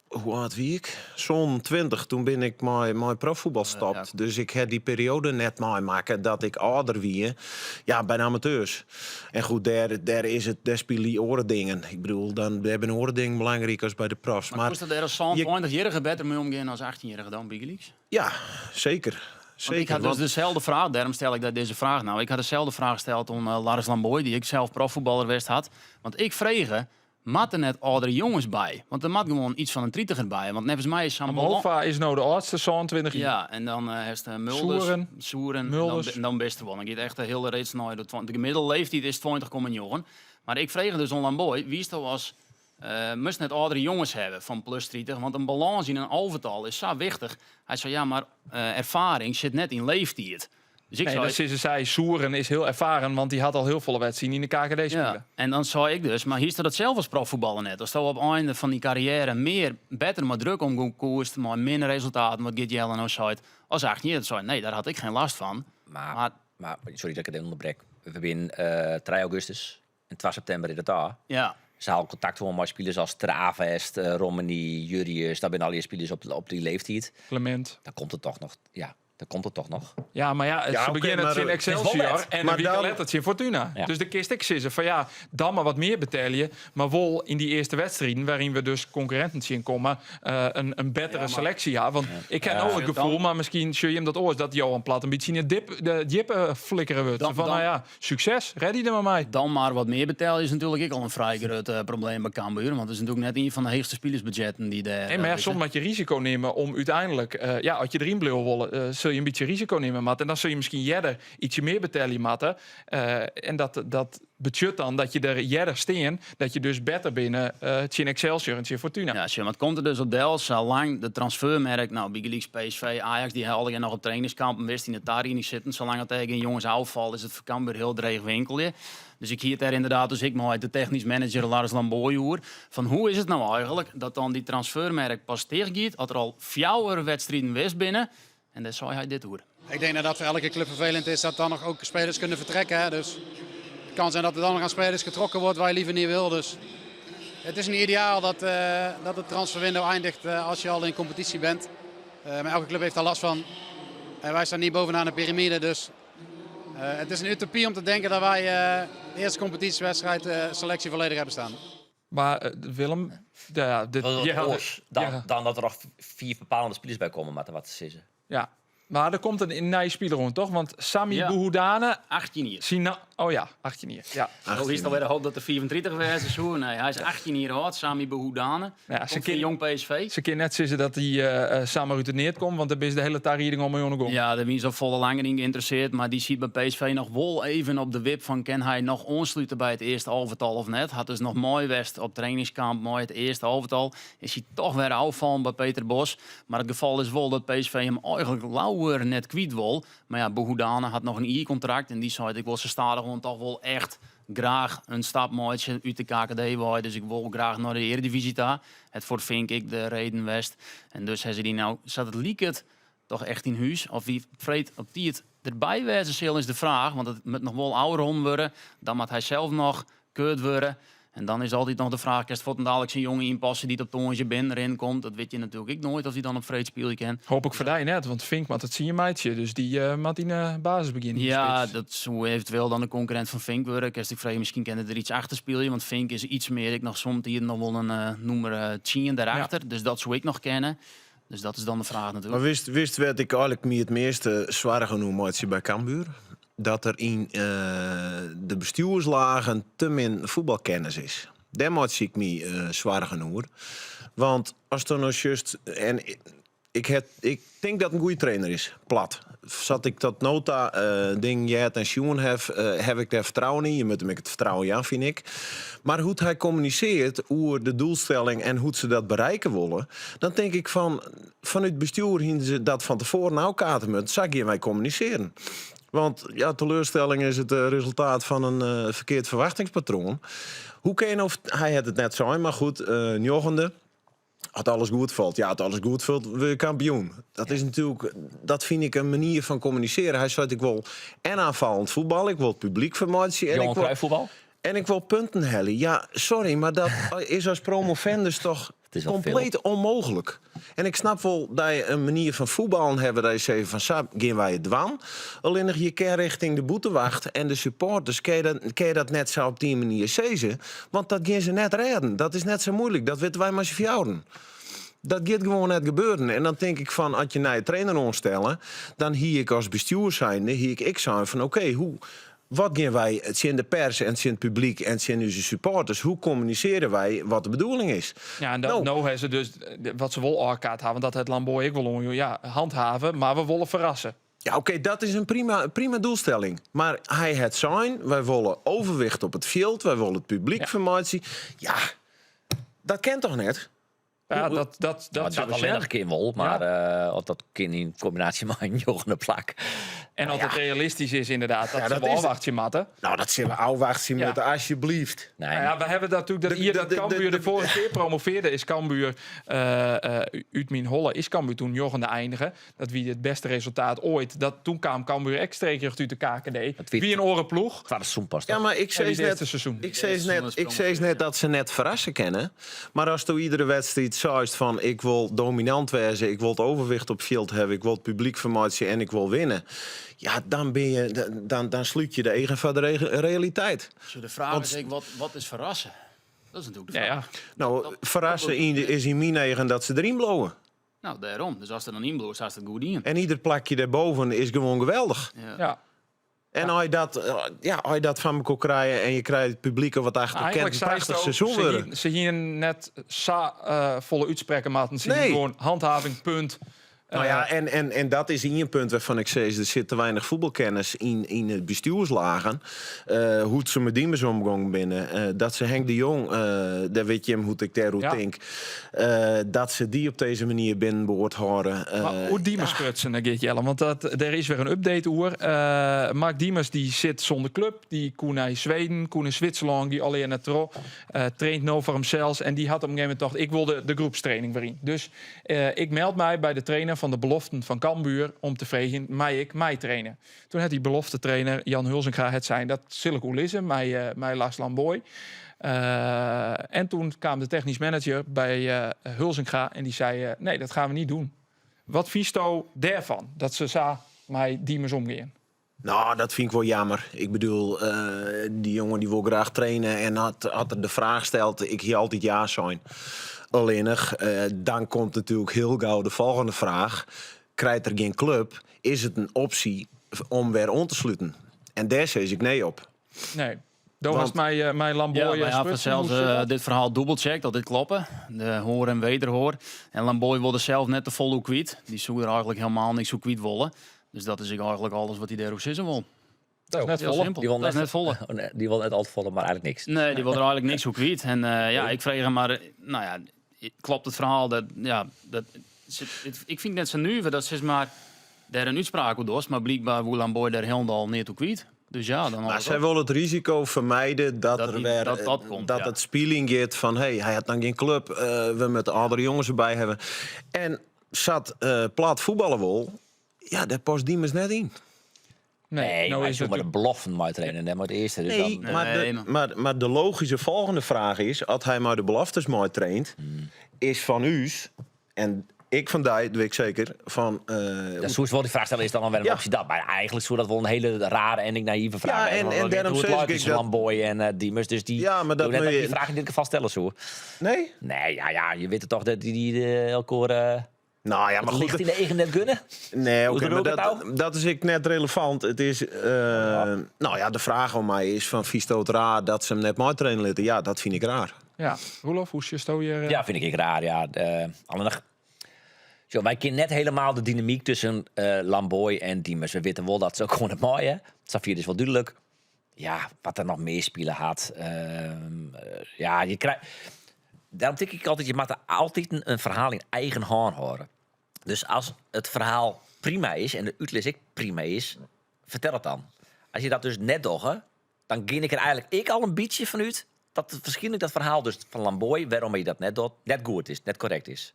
hoe oud wie ik? Zo'n 20, toen ben ik mijn profvoetbal stapt. Ja. Dus ik heb die periode net maken dat ik ouder wie, ja, bij de amateurs. En goed, daar spelen die oren-dingen. Ik bedoel, dan hebben oren-dingen belangrijk als bij de profs. Maar koest er als zo'n 20-jarige beter mee omgaan als 18-jarige dan, Big Leagues? Ja, zeker. Want Zeker. ik had dus dezelfde vraag, daarom stel ik deze vraag nou. Ik had dezelfde vraag gesteld aan Lars Lamboy, die ik zelf profvoetballer west had. Want ik vreeg, mat er net oudere jongens bij? Want er mat gewoon iets van een 30er bij. Want nevens mij is Sam Molva is nou de oudste, zo'n 20 jaar. Ja, en dan heeft Mulders, Soeren, Mulders. En dan best wel. Dan gaat echt de hele reeds naar de 20. De gemiddelde leeftijd is 20,9. Maar ik vreeg dus aan Lamboy, wie is er als moest net oudere jongens hebben van plus 30, want een balans in een overtal is zo wichtig. Hij zei, ja, maar ervaring zit net in leeftijd. Dus ik Nee, zei, dat ze zei, Soeren is heel ervaren, want die had al heel volle wedstrijden in de KKD spelen. ja, en dan zei ik dus, maar hier is dat zelf als profvoetballer net. Als je op het einde van die carrière meer, beter met druk omkoerst, maar minder resultaten, wat Git Jelle nou zei, als 18 jaar, zei nee, daar had ik geen last van. Maar sorry dat ik het even onderbrek. We hebben 3 augustus en 2 september in het jaar. Ja. Ze hadden contact gewoon met spelers als Travest, Romani, Jurius. Dat zijn al die spelers op die leeftijd. Clement. Dan komt het toch nog. Ja, dan komt het toch nog. Ja, maar ja, Ja, ze oké, beginnen maar het in het is wel Excelsior net. en Maar een week dan- later het in Fortuna. Ja. Dus de kist ik zitten van ja, dan maar wat meer betalen, maar wel in die eerste wedstrijden waarin we dus concurrenten zien komen, een betere selectie. Ja, want ik ken ook het gevoel, maar misschien zul je hem dat oors dat Johan Plat een beetje in de dip flikkeren wordt. Dan- Van dan- nou ja, succes, red die er maar mee. Dan maar wat meer betalen is natuurlijk ook al een vrij groot probleem bij Cambuur. Want het is natuurlijk net een van de hoogste spelersbudgetten die daar. Nee, maar ja, soms moet je risico nemen om uiteindelijk, ja, als je erin blijft willen, zul je een beetje risico nemen, Matt. En dan zul je misschien jeder ietsje meer betalen, Matt. En dat budget dan, dat je er jeder steen, dat je dus beter binnen het in Excelsior en het Fortuna. Ja, tja, maar het komt er dus op Del, zolang de transfermerk, nou, Big Leagues, PSV, Ajax, die hadden nog op trainingskampen, wist die net daarin niet zitten. Zolang het tegen jongens afval is het voor Cambuur heel dreig winkelje. Dus ik hier daar inderdaad, dus ik maar de technisch manager Lars Lamboy hoor. Van hoe is het nou eigenlijk dat dan die transfermerk pas tegengiet, als er al 4 wedstrijden wist binnen. En dan zei hij dit hoor. Ik denk dat dat voor elke club vervelend is dat dan nog ook spelers kunnen vertrekken. Hè. Dus het kan zijn dat er dan nog aan spelers getrokken wordt waar je liever niet wil. Dus het is niet ideaal dat het transferwindow eindigt als je al in competitie bent. Maar elke club heeft daar last van. En wij staan niet bovenaan de piramide. Dus het is een utopie om te denken dat wij de eerste competitiewedstrijd selectie volledig hebben staan. Maar Willem, ja, Dan dat er nog 4 bepalende spelers bij komen, maar wat ze zeggen. ja. Maar er komt een nieuwe speler rond, toch? Want Sami Ja. Bouhoudane, 18 jaar. Oh ja, 18 jaar. Ja. Al is alweer de hoop dat er 34 was. Nee, hij is 18 jaar oud, Sami Behoudane. Ja, Komt van jong PSV. Ze kunnen net zeggen dat hij samen rutineerd komt, want dan is de hele tarieding om miljoenen gong. Ja, daar ben je zo volle langer in geïnteresseerd. Maar die ziet bij PSV nog wel even op de wip van... kan hij nog aansluiten bij het eerste halftal of net? Had dus nog mooi west op trainingskamp, mooi het eerste halftal. Is hij toch weer afvallen bij Peter Bos. Maar het geval is wel dat PSV hem eigenlijk lauwer net kwijt wil. Maar ja, Behoudane had nog een I-contract. En die zei, ik wil ze stadig gewoon toch wel echt... graag een stapmaatje uit de KKD wil. Dus ik wil graag naar de Eredivisie daar. Het voor vind ik de reden west. En dus hebben ze die nou, zat het lieket toch echt in huis? Of wie vreet op die het erbij wezen zal is de vraag. Want het moet nog wel ouder worden. Dan moet hij zelf nog keurd worden. En dan is altijd nog de vraag, als het voor dadelijk zijn jongen inpassen die op tongetje binnen erin komt. Dat weet je natuurlijk ik nooit of hij dan op vreed spelen kan. Hoop ik voor die net, want Fink maakt het zie je meidje. Dus die maakt in de basis beginnen. Ja, dat zou eventueel dan de concurrent van Fink worden. Als ik vrees, misschien kan er iets achter spelen. Want Fink is iets meer, ik nog soms hier nog wel een noemer 10 daarachter. Ja. Dus dat zou ik nog kennen. Dus dat is dan de vraag natuurlijk. Maar wist werd ik eigenlijk me het meeste zwaar genoemd bij Cambuur? Dat er in de bestuurslagen te min voetbalkennis is. Daar zie ik me zwaar genoeg. Want als er nou juist... En ik denk dat een goede trainer is. Plat. Zat ik dat nota ding jet en Sjoen heb ik daar vertrouwen in. Je moet hem het vertrouwen, ja, vind ik. Maar hoe hij communiceert, hoe de doelstelling en hoe ze dat bereiken willen, dan denk ik vanuit bestuur hielden ze dat van tevoren nou kaarten met. Zag je wij communiceren. Want ja, teleurstelling is het resultaat van een verkeerd verwachtingspatroon. Hoe kan je nou... Hij had het net zo, maar goed, jochende. Als alles goed valt, ja, als alles goed valt, wil je kampioen. Dat is natuurlijk, dat vind ik een manier van communiceren. Hij zei, ik wil en aanvallend voetbal, ik wil het publiek vermoeien. Johan Cruijff voetbal? En ik wil punten hellen. Ja, sorry, maar dat is als promovendus toch compleet onmogelijk. En ik snap wel dat je een manier van voetballen hebben dat je zegt van sap, gaan wij het dwan. Alleen nog je keer richting de boetewacht en de supporters kun je dat net zo op die manier zeggen. Want dat gaan ze net redden. Dat is net zo moeilijk. Dat weten wij maar ze verhouden. Dat gaat gewoon net gebeuren. En dan denk ik van, als je naar je trainer omstellen, dan hier ik als bestuur zijnde, hier ik zijn van oké, wat gaan wij, het zijn de pers en het zijn het publiek en het zijn onze supporters, hoe communiceren wij wat de bedoeling is? Ja, en dat nou hebben ze dus, wat ze wel elkaar hebben, dat het Lamboy ik wil handhaven, maar we willen verrassen. Ja, oké, dat is een prima doelstelling. Maar hij het zijn, wij willen overwicht op het veld, wij willen het publiek vermoeien. Ja, dat kent toch net? Ja, dat alleen nog een keer wel, maar of dat kind in combinatie met een jochende plak. En of het realistisch is inderdaad, dat ze wel afwachten matten. Nou, dat zullen we afwachten met alsjeblieft. Nee. Nou ja, we hebben dat natuurlijk dat Cambuur de vorige keer promoveerde, is Cambuur uit mijn holle, is Cambuur toen jochende eindigen. Dat wie het beste resultaat ooit. Toen kwam Cambuur extra keer uit de KKD. Wie een orenploeg. Het was pas. Ja, maar ik zei net dat ze net verrassen kennen. Maar als toen iedere wedstrijd zoist van ik wil dominant wezen, ik wil het overwicht op veld hebben, ik wil het publiek vermoeien en ik wil winnen. Ja, dan sluit je de eigen van de realiteit. Zo de vraag is, wat is verrassen? Dat is natuurlijk de vraag. Ja. Nou, verrassen is in mijn eigen dat ze erin blowen. Nou, daarom. Dus als er dan in bloot, staat het goed in. En ieder plakje daarboven is gewoon geweldig. Ja. En als je dat van elkaar krijgt en je krijgt het publiek wat achter kent, een prachtig seizoen worden. Ze hier net volle uitspraken maken. Ze hier gewoon handhaving, punt. Nou ja, en dat is een punt waarvan ik zeg, er zit te weinig voetbalkennis in het bestuurslagen. Hoe ze met Diemers omgaan binnen. Dat ze Henk de Jong, daar weet je hem hoe ik daar denk. Dat ze die op deze manier binnen behoort horen. Maar hoe Diemers prutsen, Geert Jelle? Want er is weer een update oer. Mark Diemers die zit zonder club. Die koen naar Zweden, koen in Zwitserland, die alleen naar Tro. Traint nou voor hemzelf. En die had op een gegeven moment ik wil de groepstraining weer in. Dus ik meld mij bij de trainer van de beloften van Cambuur om te vragen, mij trainen. Toen had die belofte trainer Jan Hulsinga het zijn dat Silicon Lisse, mij Lars Lamboy. En toen kwam de technisch manager bij Hulsinga en die zei, nee, dat gaan we niet doen. Wat vies je daarvan? Dat ze mij Diemers omgaan? Nou, dat vind ik wel jammer. Ik bedoel, die jongen die wil graag trainen en had er de vraag gesteld, ik hier altijd ja zijn. Alleen dan komt natuurlijk heel gauw de volgende vraag. Krijgt er geen club? Is het een optie om weer on te sluiten? En daar zeg ik nee op. Nee. Dat was mijn Lamboy. Ja, wij hebben zelfs dit verhaal dubbelcheckt, dat dit kloppen. De hoor en wederhoor. En Lamboy wilde zelf net de volle kwijt. Die zou er eigenlijk helemaal niks zo kwijt willen. Dus dat is eigenlijk alles wat hij daarop zeggen wil. Dat is net Heel volle. simpel. Die wil Dat is net volle. Oh, nee, die wil net altijd volle, maar eigenlijk niks. Nee, die wil er eigenlijk niks zo kwijt. En ik vreeg hem maar, klopt het verhaal dat, ik vind net zo nu, dat ze maar daar een uitspraak door, maar blijkbaar wil Lamboy daar helemaal niet toe kwijt. Dus ja, dan Maar zij willen het risico vermijden dat er die- weer dat komt, dat ja. het speling gaat van hij had dan geen club, we moeten andere jongens erbij hebben. En zat plat voetballen wil, ja, daar past Diemers net in. Nee, nou maar is je het moet de beloften maar trainen. Dat moet eerste. Dus Nee, dan, maar de logische volgende vraag is, als hij maar de beloftes mooi traint, is van us, en ik van die, dat weet ik zeker, van... dat soort wel die vraag stellen is dan wel een Ja. optie dat. Maar eigenlijk zou dat wel een hele rare en naïeve vraag Ja, zijn. en Want daarom hoe het zeg luidt ik tussen dat- Lamboy en Diemers. Dus die, Ja, maar dat doe net moet dat je- die vraag in dit geval stellen zo. Nee? Nee, ja, je weet het toch dat die elkaar Nou ja, maar licht goed. in de eigen net gunnen. Nee, Hoe oké, doe maar ik het nou? dat is ik net relevant. Het is, nou ja, de vraag om mij is van vies het raar dat ze hem net mooi trainen laten. Ja, dat vind ik raar. Ja, Roelof, hoe is je hier? Ja, vind ik raar. Ja. Alleen nog... Zo, wij kennen net helemaal de dynamiek tussen Lamboy en Diemers. We weten wel dat ze ook gewoon het mooie. Het Safir is wel duidelijk. Ja, wat er nog meer spelen had. Ja, je krijgt... Daarom denk ik altijd, je moet altijd een verhaal in eigen hand horen. Dus als het verhaal prima is en de uitleg ik prima is, vertel het dan. Als je dat dus net doet, dan ging ik er eigenlijk al een beetje van uit dat het waarschijnlijk dat verhaal dus van Lamboy, waarom je dat net doet, net goed is, net correct is.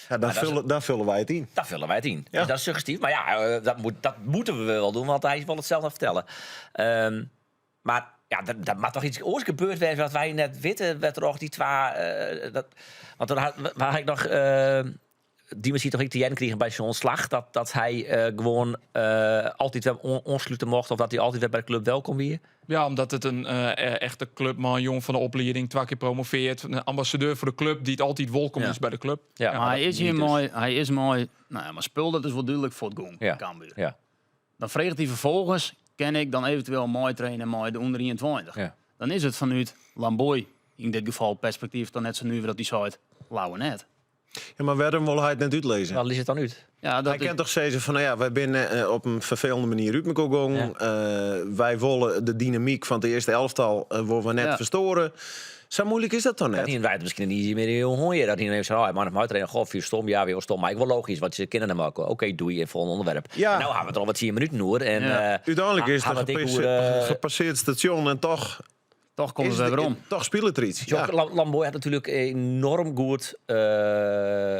Ja, dan vullen wij het in. Daar vullen wij het in. Ja. Dus dat is suggestief. Maar ja, dat moeten we wel doen, want hij wil het zelf vertellen. Maar ja, dat mag toch iets ooit gebeurd zijn wat wij net weten. Werd er ook die twee... want waar ik nog... die misschien toch niet te jen kregen bij zijn ontslag. Dat hij gewoon altijd weer onsluiten mocht. Of dat hij altijd weer bij de club welkom weer. Ja, omdat het een echte clubman, jong van de opleiding, 2 keer promoveert. Een ambassadeur voor de club die het altijd welkom Ja. is bij de club. Ja, Maar hij dat is hier niet dus. mooi. Hij is mooi. Nou ja, maar spul dat is wel duidelijk voor het gong. Ja. Cambuur. Ja. Dan vreegt hij vervolgens, ken ik dan eventueel mooi trainen mooi de onder 23. Ja. Dan is het vanuit Lamboy, in dit geval perspectief, dan net zo nu dat hij zei, lauwe net. Ja, maar waarom wil hij het net uitlezen? Wat is het dan uit? Ja, dat Hij is, kent toch zeggen van, nou ja, wij zijn op een vervelende manier uit elkaar gegaan. Wij willen de dynamiek van het eerste elftal waar we net Ja. verstoren. Zo moeilijk is dat dan Dat net? hij wijt misschien niet meer heel hoor. Dat hij even zegt, oh, man, trainen, goh, veel stom. Ja, weer stom. Maar ik wel logisch, want ze kennen hem ook. Oké, doe je volgende onderwerp. Ja. En nou gaan we het al wat 10 minuten hoor. En Ja. Uiteindelijk is het het een gepasseerd station en toch, toch komt is het weer om. toch speelt het er iets. Ja. Lamboy had natuurlijk enorm goed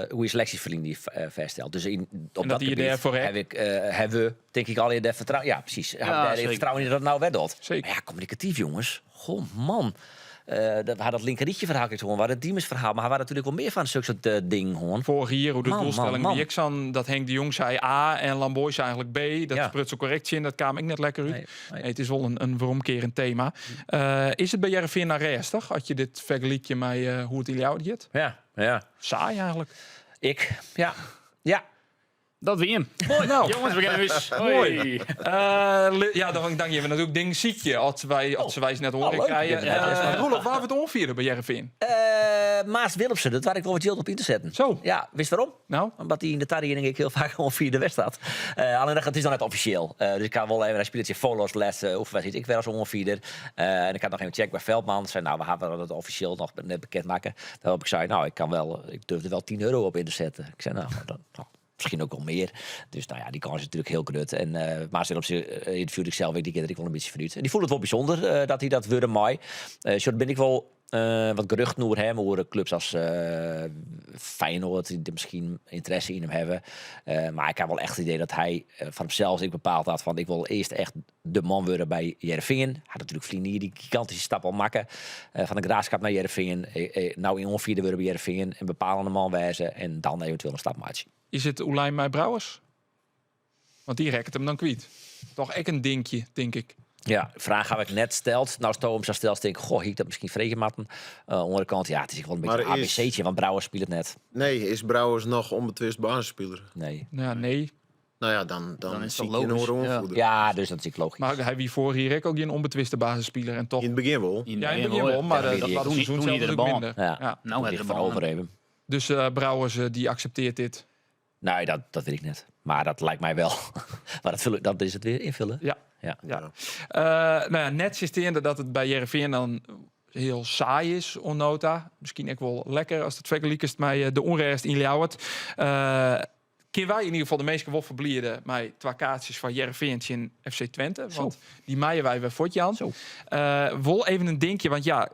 hoe je selectieverliening vaststelt. Dus op dat dat hij je gebied daarvoor hebben we, denk ik, al de vertrouwen. Ja, precies. Hebben we daar zeker. vertrouwen in dat het nou werd dat. Zeker. Maar ja, communicatief we man. We hadden dat linkerrietje verhaal gewoon, we hadden het Diemers verhaal, maar we hadden natuurlijk wel meer van zulke soort dingen gewoon. Vorig jaar, hoe de Man, doelstelling man. die ik zag, dat Henk de Jong zei A en Lamboy zei eigenlijk B. Dat Ja. prutse correctie in, dat kwam ik net lekker uit. Nee. Nee, het is wel een veromkerend thema. Is het bij Jereveen naar rustig? Had je dit vergelijkje met hoe het in jou gaat? Ja. Saai eigenlijk. Ja. Dat weer hem. Mooi. Nou, Jongens, we gaan eens. mooi. Ja, dan je we natuurlijk ding ziekje. Als wij net horen leuk. krijgen. Ja, Roelof, waar we het onvieren bij Jereveen? Maas Willemsen, dat waar ik wel wat geld op in te zetten. Zo. Ja, wist waarom? Nou, Omdat hij in de tariening ik heel vaak gewoon via de weg staat. Alleen het is dan net officieel. Dus ik kan wel even een spelletje follows lessen. Of wat ik wel als onvierder. En ik had nog even check bij Veldman. Zei, nou, we gaan het officieel nog net bekendmaken. Daarop ik zei, nou, ik durfde wel €10 op in te zetten. Ik zei, nou, misschien ook wel meer. Dus nou ja, die kans is natuurlijk heel groot. En Maas interviewde ik zelf, weet ik dat ik wel een beetje vernuut. En die voelde het wel bijzonder dat hij dat wilde mooi. Zo ben ik wel wat geruchten over hem, over clubs als Feyenoord die er misschien interesse in hem hebben. Maar ik heb wel echt het idee dat hij van hemzelf ik bepaald had van ik wil eerst echt de man worden bij Jereveen. Hij had natuurlijk Vlinier die gigantische stap al maken van de Graafschap naar Jereveen. Nou in onvierde worden bij Jereveen een bepalende man wijzen en dan eventueel een stap maken. is het Oelijn mij Brouwers? Want die rekt hem dan kwijt. Toch echt een dingetje, denk ik. Ja, vraag heb ik net steld. Nou, Stoom zou stelt, denk ik, goh, ik dat misschien vregen matten. Aan de andere kant, ja, het is wel een beetje Maar een is- ABC'tje, want Brouwers speelt het net. Nee, is Brouwers nog onbetwist basisspeler? Nee. Ja, nee. Nou ja, dan Dan is is het het logisch, een ja. aanvoerder. Ja, dus dat is logisch. Maar hij wie voor hier ook geen onbetwiste basisspeler. En toch, In het begin wel. ja, in het begin wel, maar dat die- was het seizoen toen zelf niet de natuurlijk baan. minder. Ja. Ja. Nou, Moet het ik de van baan. over even. Dus Brouwers die accepteert dit. Nee, dat weet ik net. Maar dat lijkt mij wel. Maar dat is het weer invullen. Ja. Ja. Ja. Nou ja, net systeemde dat het bij Heerenveen dan heel saai is, onnota. Misschien ook wel lekker als het vergelijkt met de onrust in Ljouwert. Kunnen wij in ieder geval de meeste wel verblieden met 2 kaartjes van Heerenveen in FC Twente. Want die maaien wij weer voortjan. Wel even een dingetje, want ja,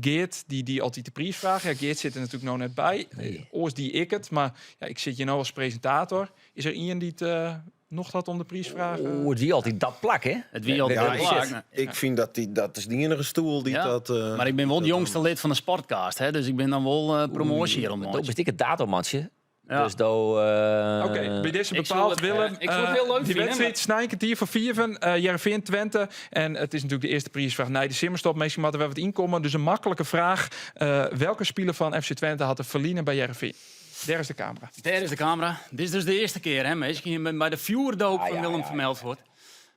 Geert die altijd de prijs vraagt. Ja, Geert zit er natuurlijk nog net bij. Nee. Oors die ik het, maar ja, ik zit hier nou als presentator. Is er iemand die het nog had om de prijs vragen? Oeh, die altijd dat plak, hè? Het wie altijd Ja, wel shit. plaag. Ik vind dat is die enige stoel die Ja, dat... Maar ik ben wel het jongste lid van de Sportcast, hè, dus ik ben dan wel promotie hier om. Dat is ik het datummatje. Ja. Dus daar... Oké, bij deze ik bepaald, zal het, Willem. ik zal het heel leuk die vinden, wedstrijd snijdt hier voor 4 van Heerenveen Twente. En het is natuurlijk de eerste prijsvraag. Nee, de simmerstop. Misschien moeten we wat inkomen. Dus een makkelijke vraag. Welke speler van FC Twente had er verliezen bij Heerenveen? Daar is de camera. Daar is de camera. Dit is dus de eerste keer, hè, misschien bij de vuurdoop van Willem vermeld wordt.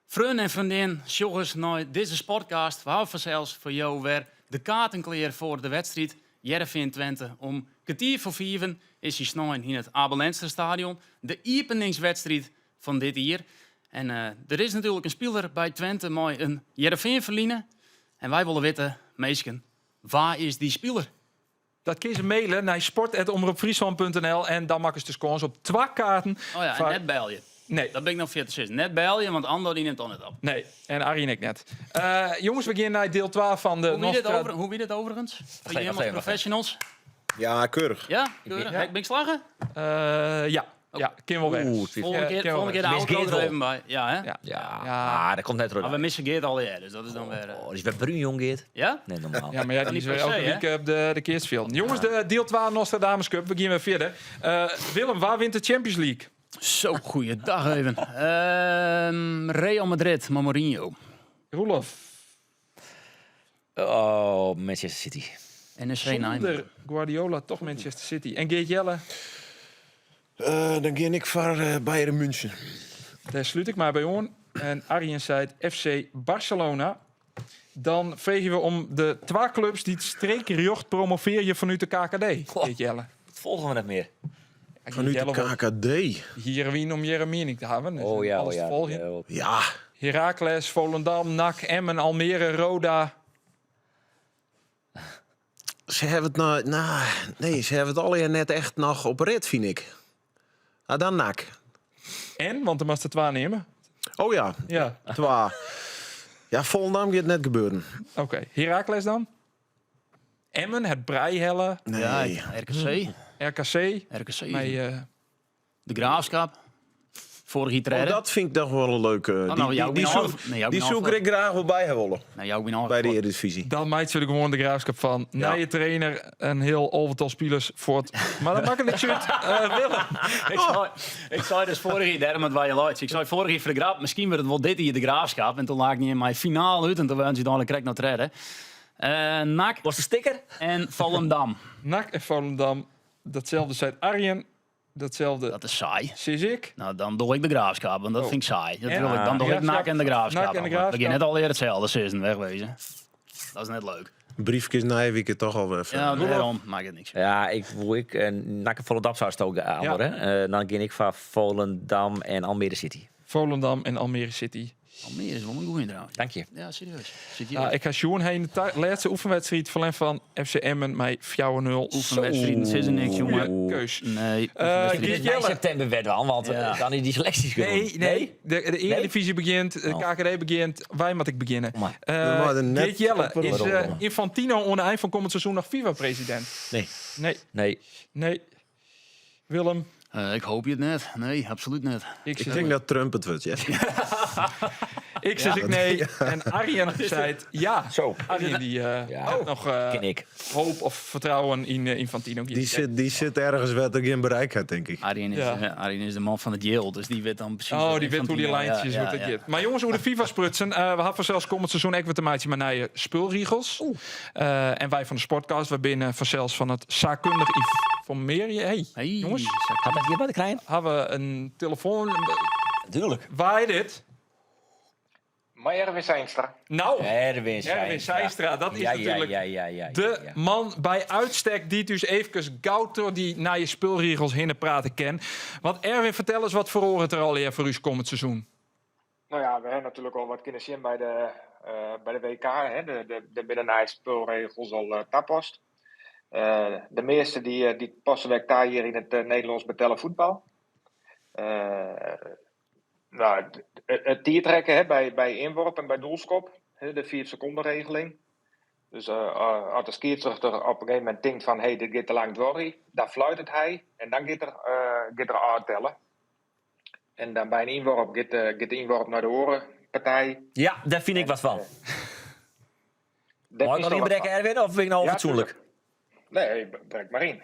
Vrienden en vriendin, jongens, nou, deze podcast, we houden vanzelfs voor jou weer de kaarten klaar voor de wedstrijd Heerenveen Twente. Om 4:45 is hij snel in het Abel Lenstra Stadion. De openingswedstrijd van dit jaar. En er is natuurlijk een speler bij Twente met een Heerenveen verliezen. En wij willen weten, meesken, waar is die speler? Dat kun je ze mailen naar sport@omroepfriesland.nl en dan maken ze dus kans op 2 kaarten. Oh ja, Van- en net bel je. Nee, Dat ben ik nog 40 Net bel je, want Ando die neemt dan het op. nee. En Arie en ik net. Jongens, we beginnen naar deel 12 van de Hoe wie dit overigens? Voor jullie wacht even. professionals? Ja, keurig. Ja? Keurig? Ja. Ben ik slagen? Ja, ken wel weg. Volgende keer de Mis auto Geert er wel. even bij. Ja, hè? Ja. Ja, Ja. dat komt net terug. Maar we missen Geert al dus dat is dan weer... Oh, die is bij Bruin jong, Geert. Ja? Nee, normaal. Ja, maar ja, die niet is weer per se, elke week op de keersfilm. Jongens, de deel 12 Nostradamus Cup. We beginnen weer verder. Willem, waar wint de Champions League? Zo, goeiedag even. Real Madrid, maar Mourinho. Roelof. Oh, Manchester City. NEC Zonder Nijmegen. Guardiola, toch Manchester City. En Geert Jelle, Dan ga ik voor Bayern München. daar sluit ik maar bij on. En Arjen zei FC Barcelona. Dan vregen we om de 2 clubs die het streekjocht promoveer vanuit de KKD. Goh. Geert Jelle. Dat volgen we net meer. Vanuit de KKD. Hier wien om Jere mening te hebben. Dus Oh ja, alles oh ja. volgen. Ja, Heracles, Volendam, NAC, Emmen, Almere, Roda. ze hebben het nee, ze hebben het al net echt nog op rit, vind ik. Ah, dan nak. En, want er moest het 2 nemen. Oh ja, Ja, 2. Ja, Volendam gaat net gebeuren. oké. Heracles dan? Emmen, het Breihelle, Nee. Ja, RKC. RKC. RKC. Met, De Graafschap. Vorig jaar Oh, treden. dat vind ik toch wel een leuke. Die zoek ik graag wel bij hebben willen. Nee, jou ben Bij de Eredivisie. dan maakt ze gewoon de graafschap van. Ja. Nieuwe trainer, een heel overtal spelers voor het. Maar dat maakt het niet uit. Willem. Ik zei dus vorig jaar, daarom het waar je luidt. Ik zei vorig jaar voor de Graaf, misschien wordt het wel dit hier de Graafschap. En toen lag ik niet in mijn finale uit en toen waren ze dan krijg naar treden. NAC Was de sticker? en Volendam. NAC en Volendam. Datzelfde zei Arjen. Datzelfde Dat is saai. zie ik. Nou, dan doe ik de Graafschap, want dat Oh. vind ik saai. Dat En- wil ik, dan doe ik Graafschap. NAC en de Graafschap. NAC en de We Graafschap. beginnen net alweer hetzelfde season, wegwezen. Dat is net leuk. Briefjes Nijweken toch al even. Ja, daarom maakt het niks. Ja, ik NAC en Volendam zou het ook anderen. Dan ging ik van Volendam en Almere City. Volendam en Almere City. Almere is wel een goeie trouwens. Dank je. Ja, serieus. Zit hier Nou, ik ga Sjoen heen. De laatste oefenwedstrijd van FC Emmen met 4-0. oefenwedstrijden, is er niks, jongen. Goeie keus. Nee. Geert Dit is Jelle. september werd wel, want Ja. dan is die selecties gedaan. Nee. De Eredivisie begint, de Oh. KKD begint. Wij moet ik beginnen. Maar. We waren net Geert Jelle, op een is rol. Infantino aan het eind van komend seizoen nog FIFA-president? Nee. Nee. Nee. Willem, Ik hoop je het net. Nee, absoluut net. ik Ik zeg denk dat Trump het wordt, ja. ik zeg nee. En Arjen zei het ja. Zo. Arjen die had nog Ken ik. hoop of vertrouwen in Infantino. Die zit ergens wat er geen bereik heeft, denk ik. Arjen is de man van het Yale, dus die weet dan precies... Oh, wat die weet hoe die Infantino- lijntjes ja, hoe dat ja. gaat. Maar jongens, hoe de FIFA sprutsen. We hadden zelfs komend seizoen ook wat te maken met nieuwe spulriegels. En wij van de Sportcast, we binnen vanzelfs van het zaakkundig informeren. Hey, Hey, jongens, Gaat dat hier bij de klein? hebben we een telefoon tuurlijk. Waar is dit? Maar Erwin Zijnstra. Nou, Erwin Zijnstra, dat is natuurlijk ja. de man bij uitstek die dus even gauw door die naar je spulregels heen praten ken. Want Erwin, vertel eens wat voor oren het er al hier voor u komend seizoen. Nou ja, we hebben natuurlijk al wat kunnen zien bij de WK. Hè? De binnennaai spulregels al tapast. De meeste die passen wij daar hier in het Nederlands betellen voetbal. Nou, het tiertrekken hè, bij inworp en bij doelskop. Hè, de 4 seconden regeling. Dus als de scheidsrechter op een gegeven moment denkt van hey, dit gaat te lang door, dan fluit het hij en dan gaat er uittellen. En dan bij een inworp gaat de inworp naar de orenpartij. Ja, daar vind ik wat van. Daar Mag ik is nog er niet wat breken, Erwin? Of vind ik nou Ja, fatsoenlijk? tuurlijk. Nee, brek maar in.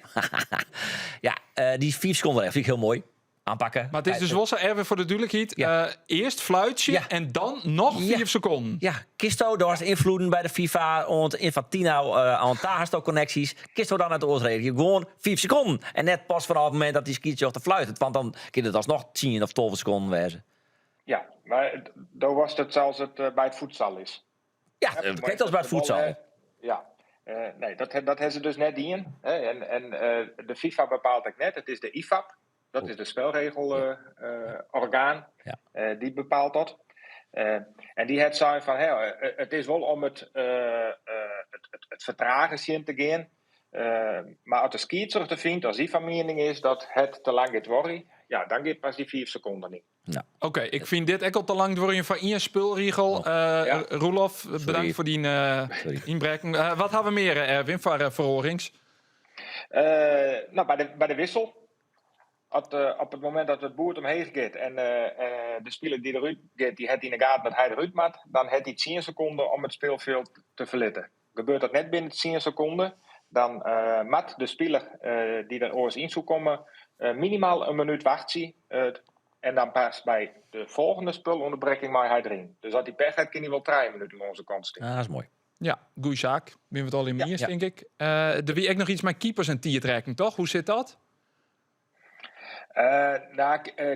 Ja, die 4 seconden vind ik heel mooi. Aanpakken. Maar het is dus wel zo, Erwin, voor de duidelijkheid. Ja. Eerst fluitje Ja. en dan nog 4 seconden. Ja, Kisto, daar was invloeden bij de FIFA. Want Infantino aan connecties. Kisto dan uit de oorregel. Gewoon 5 seconden. En net pas vanaf het moment dat die scheidsrechter fluit. Want dan kan het alsnog 10 of 12 seconden wezen. Ja, maar daar was het zoals het bij het voedsel is. Ja, kijk als bij het voedsel. Ja, nee, dat hebben ze dus net in. En de FIFA bepaalt het net. Het is de IFAB. Dat is de spelregelorgaan. Die bepaalt dat. En die het zei van, het is wel om het vertragen zien te gaan. Maar als de scheidsrechter vindt, als die van mening is dat het te lang gaat worden, ja, dan gaat pas die 4 seconden niet. Oké, ik vind dit echt al te lang door je van je spulregel. Roelof, bedankt voor die inbreking. Wat hebben we meer, Erwin, voor verhorings? Nou, bij de wissel. Op het moment dat het boert omheen gaat en de speler die eruit gaat, die heeft in de gaten dat hij eruit moet, dan heeft hij 10 seconden om het speelveld te verlaten. Gebeurt dat net binnen 10 seconden, dan moet de speler die er oors in zou komen minimaal een minuut wachten. En dan pas bij de volgende spulonderbreking maar hij erin. Dus als hij pech heeft, kan hij wel 3 minuten aan onze kant staan. Ah, dat is mooi. Ja, goeie zaak. Ben we het al in meer, denk ik. Er wie ook nog iets met keepers en tiertrekking, toch? Hoe zit dat?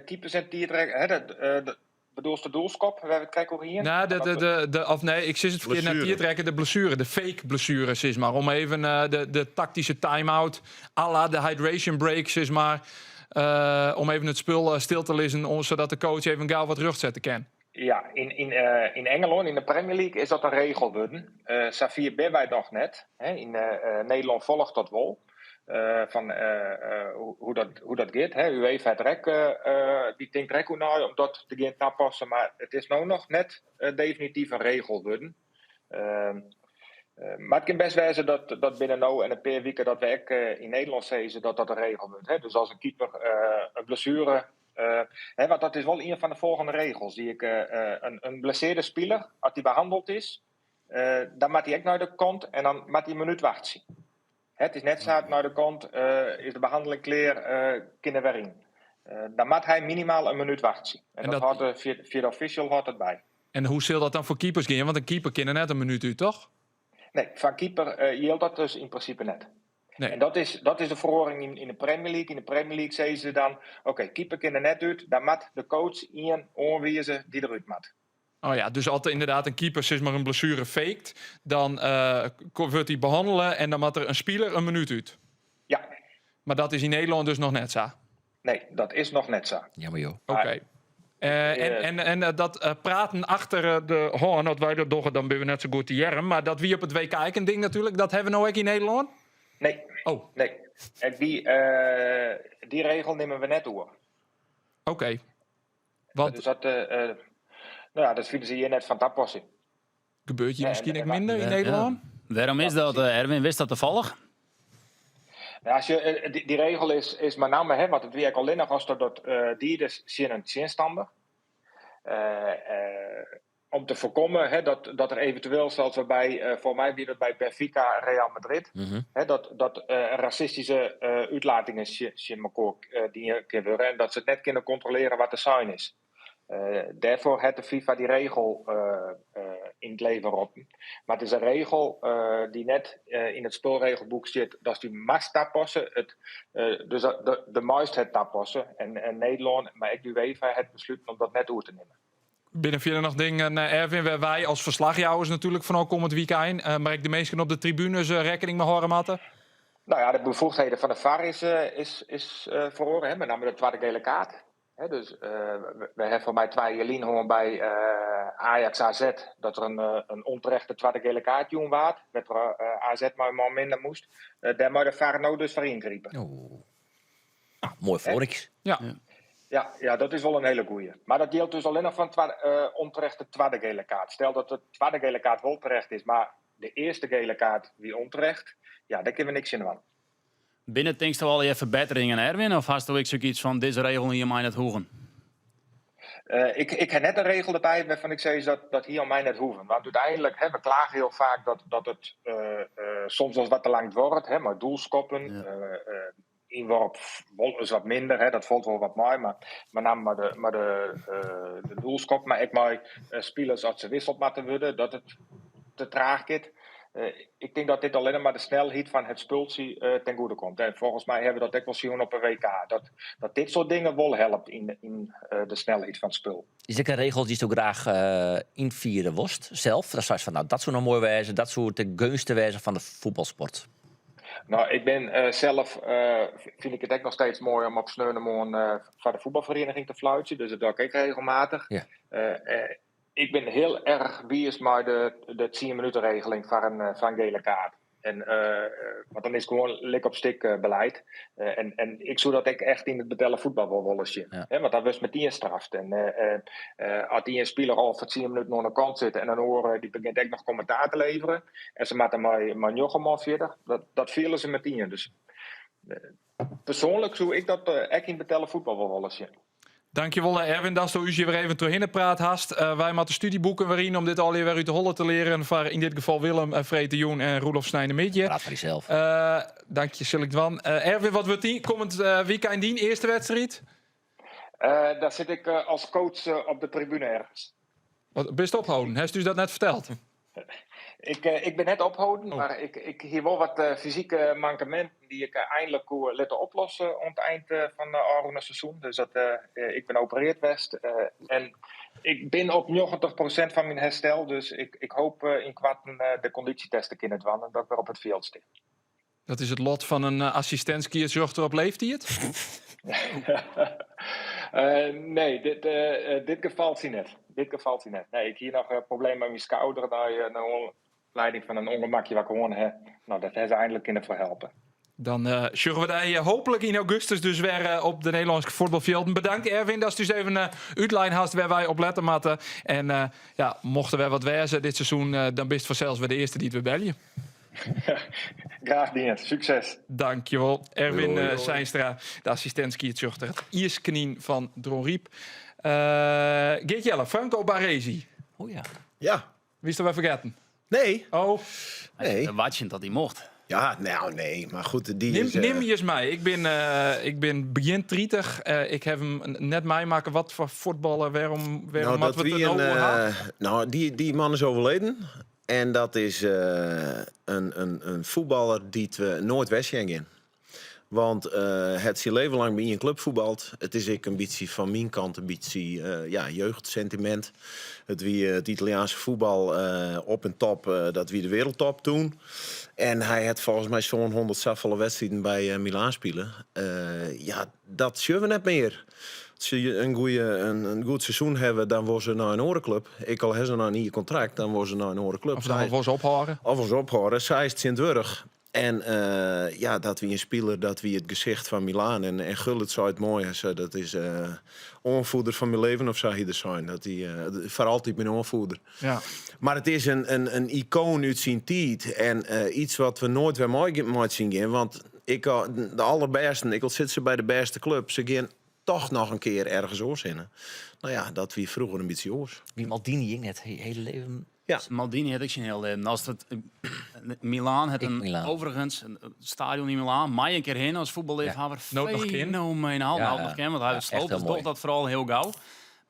Keepers en tiertrekken, bedoel je de doelskop? We hebben het kijken hoe hier. Nou, ik zit het verkeerd naar tiertrekken. De blessure, de fake blessure, zeg maar. Om even de tactische time-out, à la de hydration break, zeg maar. Om even het spul stil te lezen, zodat de coach even gauw wat rug zetten kan. Ja, in Engeland, in de Premier League, is dat een regel worden. Safir ben wij nog net. In Nederland volgt dat wel. Hoe dat gaat. UEFA het rek, die denkt rek hoe nou om dat te gaan aanpassen, maar het is nou nog net definitief een regel worden. Maar het kan best wezen dat binnen nou en een paar weken dat we ook in Nederland zeggen dat een regel wordt. Dus als een keeper een blessure. Want dat is wel een van de volgende regels. Die ik een blesseerde speler, als die behandeld is, dan moet hij ook naar de kant en dan moet hij een minuut wachten. Het is net zo naar de kant, is de behandeling klaar, kunnen we erin. Dan moet hij minimaal een minuut wachten. En dat houdt via de official houdt het bij. En hoe zal dat dan voor keepers gaan? Want een keeper kan er net een minuut uit, toch? Nee, van keeper geldt dat dus in principe net. Nee. En dat is de verhoring in de Premier League. In de Premier League zeggen ze dan, oké, keeper kan er net uit. Dan moet de coach iemand aanwijzen die eruit moet. Oh ja, dus altijd inderdaad een keeper zeg maar een blessure faked, dan wordt hij behandelen en dan moet er een speler een minuut uit. Ja. Maar dat is in Nederland dus nog net zo? Nee, dat is nog net zo. Jammer joh. Oké. En dat praten achter de hoorn, dat wij dat doen, dan ben we net zo goed te jaren. Maar dat wie op het WK een ding natuurlijk, dat hebben we nou ook in Nederland? Nee. Oh. Nee. En die regel nemen we net door. Oké. Want... Dus dat vinden ze hier net van tappassen. Gebeurt hier misschien ook minder in Nederland? Ja. Waarom is dat, Erwin? Wist dat toevallig? Nou, als je, die regel is met name, want het werkt alleen nog als dat die dus zien een zinstander. Om te voorkomen dat er eventueel, zoals we voor mij wie dat bij Benfica Real Madrid, dat racistische uitlatingen zien elkaar die kunnen en dat ze het net kunnen controleren wat de sign is. Daarvoor heeft de FIFA die regel in het leven roepen. Maar het is een regel die net in het spelregelboek zit, dat die mag tapassen. Dus de meest het tapassen. En Nederland, maar ook de UEFA, het besluit om dat net door te nemen. Binnen via nog dingen, Erwin, waar wij als verslagjouwers natuurlijk van komend weekend, maar ik de meesten op de tribunes rekening mee horen matten. Nou ja, de bevoegdheden van de VAR is verhoren, hè, met name de tweede gele kaart. Hè, dus we hebben voor mij 2 jaar gewoon bij Ajax AZ dat er een onterechte tweede gele kaart doen waard. Dat er AZ maar een man minder moest. Daar moet de VAR nou dus voor ingrijpen. Mooi voor niks. Ja. Ja, dat is wel een hele goeie. Maar dat deelt dus alleen nog van onterechte tweede gele kaart. Stel dat de tweede gele kaart wel terecht is, maar de eerste gele kaart wie onterecht, ja, daar kunnen we niks in doen. Binnen denkst du al je verbeteringen, Erwin? Of hast du ook zoiets van, deze regel hier mij net hoeven? Ik heb net een regel erbij waarvan ik zei dat hier aan mij net hoeven. Want uiteindelijk, we klagen heel vaak dat het soms wel wat te lang wordt. Maar doelskoppen, inworp is wat minder. Dat valt wel wat mee. Maar met name de doelskop. Maar ik maar spelers als ze wisselt moeten worden, dat het te traag gaat. Ik denk dat dit alleen maar de snelheid van het spultje ten goede komt. En volgens mij hebben we dat ook wel zien op een WK. Dat dit soort dingen wel helpt in de snelheid van het spul. Is dit een regel die je graag invieren worst zelf? Dat zou je van, nou, dat zou nog mooi wezen. Dat zou de gunste wezen van de voetbalsport. Nou, ik ben zelf, vind ik het ook nog steeds mooi om op Sneunemoorn voor de voetbalvereniging te fluiten. Dus dat doe ik ook regelmatig. Ja. Ik ben heel erg bias met de 10-minuten regeling van een gele kaart. Want dan is het gewoon lik op stik beleid. En ik zou dat echt in het betellen voetbal wel willen zien. Ja. Want dat was met die straft. En als die een speler al voor 10 minuten nog aan de kant zit en dan horen die begint echt nog commentaar te leveren. En ze maken maar Jochem al verder. Dat vielen ze met 10. Dus persoonlijk zou ik dat echt in betellen voetbal wel willen zien. Dankjewel Erwin, dat je weer even doorheen praat hast. Wij moeten studieboeken weer in om dit alweer uit de hollen te leren. Voor in dit geval Willem, Vrete Joen en Roelof Snijder-Midje. Praat voor jezelf. Dank je, Silk. Erwin, wat wordt die komend weekend die eerste wedstrijd? Daar zit ik als coach op de tribune ergens. Wat best ophouden? Heeft u dat net verteld? Ik ben net ophouden, maar ik hier wel wat fysieke mankementen die ik eindelijk wil laten oplossen aan het eind van het Aroene seizoen. Dus ik ben opereerd West en ik ben op 90% van mijn herstel. Dus ik hoop in kwarten de conditietesten kunnen doen en dat ik weer op het veld sta. Dat is het lot van een assistentskiertje op leeft hij het? Nee, dit gevalt hij net. Nee, ik heb hier nog een probleem met mijn schouder. Naar leiding van een ongemakje wat ik gewoon heb. Nou, dat hebben ze eindelijk kunnen verhelpen. Dan zullen we daar hopelijk in augustus dus weer op de Nederlandse voetbalvelden. Bedankt Erwin, dat is dus even een uitlijn hast waar wij op letten moeten. En mochten we wat wezen dit seizoen, dan best vanzelfs weer de eerste die het weer bellen. Graag dienst. Succes. Dankjewel. Erwin Seinstra, de assistent skiertzuchter. Het Iersknien van Dron Riep. Geert Jelle, Franco Baresi. Oh ja. Ja. Wie is er weer vergeten? Nee. Oh, Nee. Watje dat hij mocht. Ja, nou nee. Maar goed, die is... neem je eens mij. Ik ben begin 30. Ik heb hem net meemaken. Wat voor voetballer? Waarom Nou, wat we het nou hebben? nou, die man is overleden. En dat is een voetballer die we nooit weggingen. Want het zijn leven lang bij een club voetbalt. Het is ik een beetje van mijn kant een beetje jeugdsentiment. Het wie het Italiaanse voetbal op en top, dat wie de wereldtop toen. En hij had volgens mij zo'n 100 zoveel wedstrijden bij Milaan spelen. Dat zullen we net meer. Als ze een goed seizoen hebben, dan worden ze naar een orenclub. Ik al hebben ze nou een nieuw contract, dan worden ze naar een orenclub. Of dan was ophouden? Of ons ophouden. Zij is het Sint-Wurg. En dat wie een speler, dat wie het gezicht van Milaan. En Gullit zou het mooi is. Dat is onvoerder van mijn leven of zou hij er zijn. Dat hij voor altijd mijn onvoerder. Ja. Maar het is een icoon uit zijn tijd. En iets wat we nooit weer mooi zien gaan. Want de allerbeste, ik wil zitten bij de beste club. Ze gaan toch nog een keer ergens oorzinnen. Nou ja, dat wie vroeger een beetje oors. Wie Maldini ging het hele leven. Ja. Maldini had ik zijn heel leven. Als het Milaan had Milaan. overigens een stadion in Milaan. Mij een keer heen als voetballiefhebber. Nooit nog ken. Fenomenaal. Ja, Nooit nog ken, want hij ja, sloot. echt heel Dus mooi. toch dat vooral heel gauw.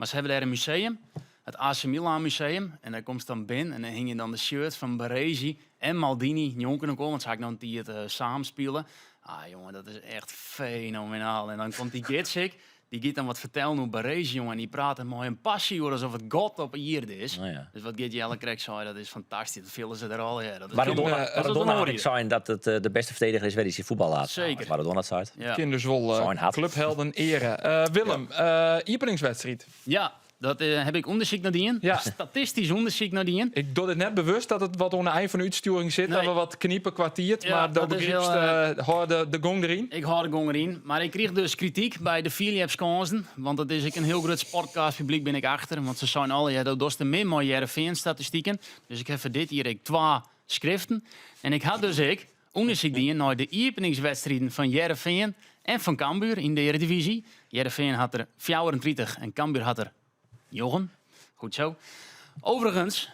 Maar ze hebben daar een museum, het AC Milan Museum. En daar komt ze dan binnen en dan hing je dan de shirt van Baresi en Maldini. Jonken ook, want ze gaan dan die het samenspelen. Ah jongen, dat is echt fenomenaal. En dan komt die Gitsik, die gaat dan wat vertellen hoe Baresi, jongen. En die praat een mooi een passie, hoor, alsof het God op aarde is. Nou ja. Dus wat Gert Jelle krijgt, zei, dat is fantastisch. Dat vullen ze er al. Ja, dat is Maradona had ik zijn dat het de beste verdediger is, waar hij zijn voetbal laat. Zeker. Maradona het zei. Ja. Kind dus wel Zo'n had. clubhelden eren. Willem, openingswedstrijd. Ja, dat heb ik onderzoek naar die in. Ja. Statistisch onderzoek naar die in. Ik doe dit net bewust dat het wat onder eind van de uitsturing zit. Nee. Dat we wat kniepen kwartiert. Ja, maar dat dat is begrijpst, hoor de gong erin. Ik hou de gong erin. Maar ik kreeg dus kritiek bij de Philips kansen. Want dat is ik een heel groot sportcastpubliek ben ik achter. Want ze zijn alle, ja, dat is de min mooie Heerenveen-statistieken. Dus ik heb voor dit hier 2 schriften. En ik had dus onderzoek die naar de openingswedstrijden van Heerenveen en van Cambuur in de Eredivisie. Heerenveen had er 34 en Cambuur had er 9. Goed zo. Overigens,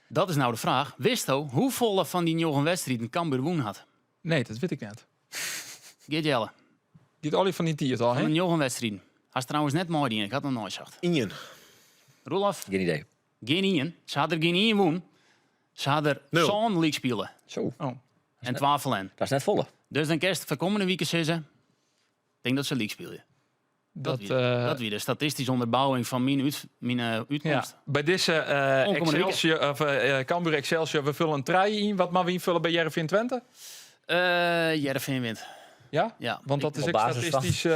dat is nou de vraag. Wist u hoeveel van die 9 wedstrijden Cambuur woen had? Nee, dat weet ik net. Geert Jelle. Dit Ollie van die tiert al, Van hè? de 9 wedstrijden. Hij is trouwens net mooi die. Ik had het nog nooit gezegd. Ingen. Roelof, Geen idee. geen 1. Ze hadden er geen 1 woen. Ze hadden er 0. zo'n league spelen. Zo, En 12 verlen. dat is net volle. Dus dan kerst van komende weken zeggen. Ik denk dat ze league spelen. Dat wie de statistische onderbouwing van mijn uitkomst. Ja, bij deze Onkomende Excelsior, of Cambuur Excelsior, we vullen een trui in. Wat maar wie invullen bij Heerenveen Twente? Heerenveen wint. Ja? Ja. Want dat is op ook basis van- statistisch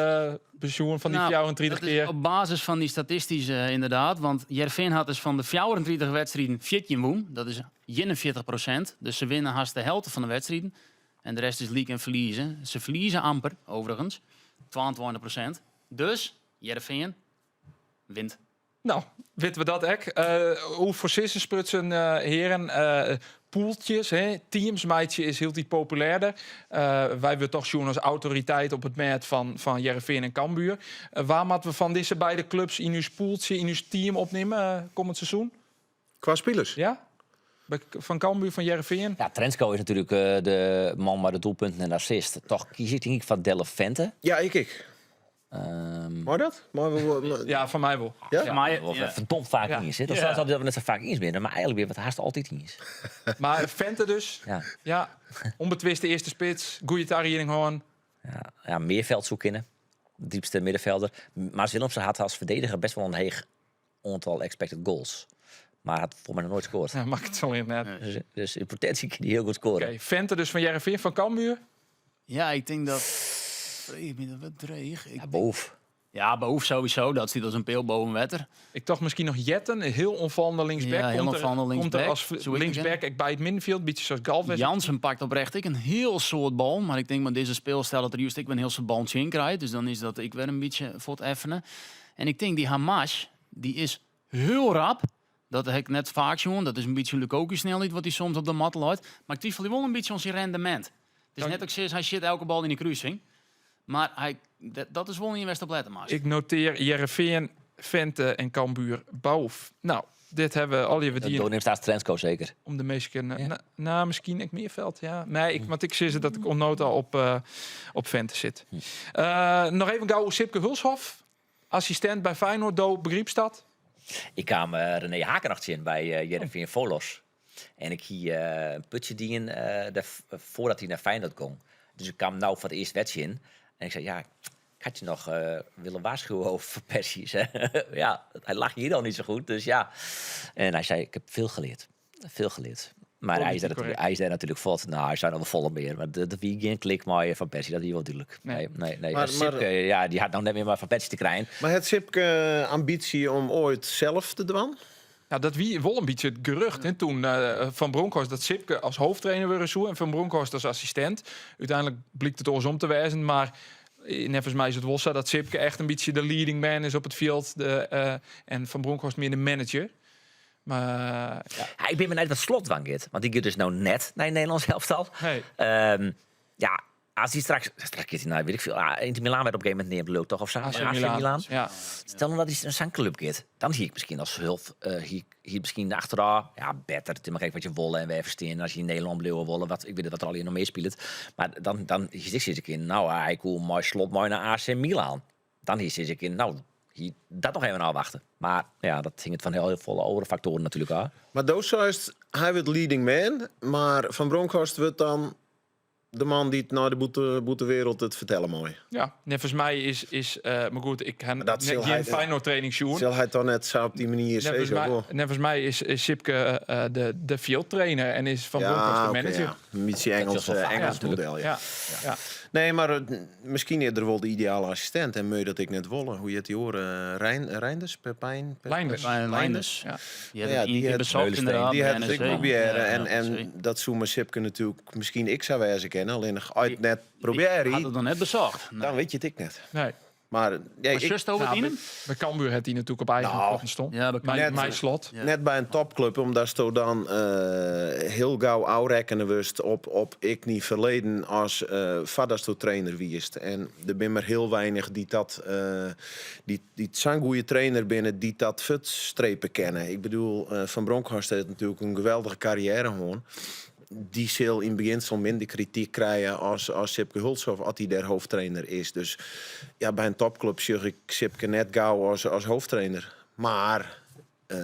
pensioen van die Nou, 34 dat is keer. op basis van die statistische inderdaad. Want Heerenveen had dus van de 34 wedstrijden 14 woen. Dat is 41%. Dus ze winnen haast de helft van de wedstrijden. En de rest is league en verliezen. Ze verliezen amper, overigens. 22%. Dus Heerenveen wint. Nou, weten we dat ook. Hoe voor sissen sprutsen heren. Poeltjes, hè? Teams, meidje is heel die populairder. Wij willen toch zien als autoriteit op het merk van Heerenveen en Cambuur. Waar moeten we van deze beide clubs in uw poeltje, in uw team opnemen komend seizoen? Qua spelers. Ja? Van Cambuur, van Heerenveen? Ja, Trensko is natuurlijk de man met de doelpunten en assist. Toch kies ik denk ik van Delle Vente. Ja, ik. Maar dat? Maar Ja, van mij wel. Ja? Maar Of ja. verdomd vaak Ja. in zit. Of Ja. zelfs dat we net zo vaak in binnen, maar eigenlijk weer wat haast altijd in is. Maar Vente dus. Ja. Ja, onbetwiste eerste spits. Goeie tarieting gewoon. Ja, meerveld zoeken. Diepste middenvelder. Maas Willemsen had als verdediger best wel een heeg aantal expected goals. Maar had voor mij nog nooit gescoord. Ja, mag ik het zo in net. Dus in potentie kan hij heel goed scoren. Oké, Vente dus van Heerenveen, van Cambuur. Ja, ik denk dat... Ik ben dat wat dreig. Ja, boven. Ja, Behoef sowieso. Dat zit als een peel boven wetter. Ik dacht misschien nog Jetten, een heel onvallende linksback. Ja, heel Komt er- onvallende komt er linksback. als Zo ik linksback, ik bij het middenveld, beetje zoals Galvez. Jansen pakt oprecht ik een heel soort bal. Maar ik denk met deze speelstijl dat er juist ik ben een heel soort balletje in krijg. Dus dan is dat ik weer een beetje voor het effenen. En ik denk die Hamas, die is heel rap. Dat heb ik net vaak jongen. Dat is een beetje Lukaku snelheid wat hij soms op de mat loopt. Maar ik twijfel wel een beetje aan zijn rendement. Het is net ook zoals hij shit elke bal in de kruising. Maar dat is wel niet best op letten, Maas. Ik noteer Heerenveen, Vente en Cambuur boven. Nou, dit hebben we al je Dat verdiend doorneemt staat Trensko zeker. om de meeste Ja. nou, misschien ik Meerveld, ja. Nee, want ik zie ze dat ik onnota op Vente zit. Nog even gauw Sipke Hulshof, assistent bij Feyenoord, Begriepstad. Ik kwam René Hakenacht in bij Heerenveen Volos. En ik hier een putje die in voordat hij naar Feyenoord kon. Dus ik kwam nou voor het eerst wedstrijd in. En ik zei, ja, ik had je nog willen waarschuwen over Persie. Ja, hij lag hier al niet zo goed, dus ja. En hij zei, ik heb veel geleerd. Veel geleerd. Maar hij is daar natuurlijk vol. Nou, hij zei nog wel volle meer. Maar de weekend klik maar van Persie, dat is wel duidelijk. Nee. Maar- Sipke, ja, die had nou net meer maar van Persie te krijgen. Maar het Sipke ambitie om ooit zelf te doen? Ja, dat wie wel een beetje het gerucht. En toen Van Bronckhorst dat Sipke als hoofdtrainer weer zo en Van Bronckhorst als assistent. Uiteindelijk blikt het andersom te wijzen, maar volgens mij is het wel zo dat Sipke echt een beetje de leading man is op het veld en Van Bronckhorst meer de manager. Maar Ja, ik ben benieuwd wat Slotwang gaat. Want die gaat dus nou net naar het Nederlands elftal. hey, Ja, als hij straks gaat hij naar, weet ik veel. Inter Milan werd op een gegeven moment neerbeloofd, toch? Of zo? AC AC Milan. Milan. Ja. Stel nou dat hij naar zijn club gaat. Dan zie ik misschien als hulp. Hier misschien achteraan. Ja, beter. Het is maar kijken wat je wollen en wij verstaan. Als je in Nederland bleef wollen. Wat, ik weet wat er al hier nog meespeelt. Maar dan zit ik in. Nou, hij komt mooi Slot mooi naar AC Milan. Dan zit ik in. Nou, dat nog even afwachten. Maar ja, dat hing het van heel veel andere factoren natuurlijk aan. Maar Dooshuis, hij wordt leading man. Maar Van Bronckhorst wordt dan de man die het naar de boetewereld het vertellen mooi. Ja, net volgens mij is maar goed, ik heb dat zal hij- geen Feyenoord training zien. Zal hij dan net zo op die manier zeggen? Net volgens mij is Sipke de field trainer en is Van Bronckhorst de manager. Ja. Een beetje Engels, Dat is wel vaak, Engels natuurlijk. model, ja. Ja. Nee, maar misschien eerder wel de ideale assistent. En moet dat ik net wollen. Hoe je het die horen? Reinders? Pepijn? Leinders. Leinders. Ja. Die had Ja, het die één keer had bezocht Meulensteen. inderdaad. Die bij had ik NEC. proberen. Ja, En dat zou mijn Sipke natuurlijk misschien ik zou wijzen kennen. Alleen nog uit net proberen. Had het nog net bezocht. Dan weet je het ik net. Nee. Maar ja, Maar ik, just over Nou, in hem? bij Cambuur had hij natuurlijk op eigen Nou, voeten stond. Ja, bij Mijn Cambuur. slot. Ja. net bij een topclub, omdat je dan heel gauw ourekkenen wist op ik niet verleden als vadersto trainer wist. En er ben maar heel weinig die zijn goede trainer binnen die dat futstrepen kennen. Ik bedoel, Van Bronckhorst heeft natuurlijk een geweldige carrière gewoon. Die zal in beginsel minder kritiek krijgen als Sipke Hulshoff als hij der hoofdtrainer is. Dus ja, bij een topclub zeg ik Sipke net gauw als hoofdtrainer. Maar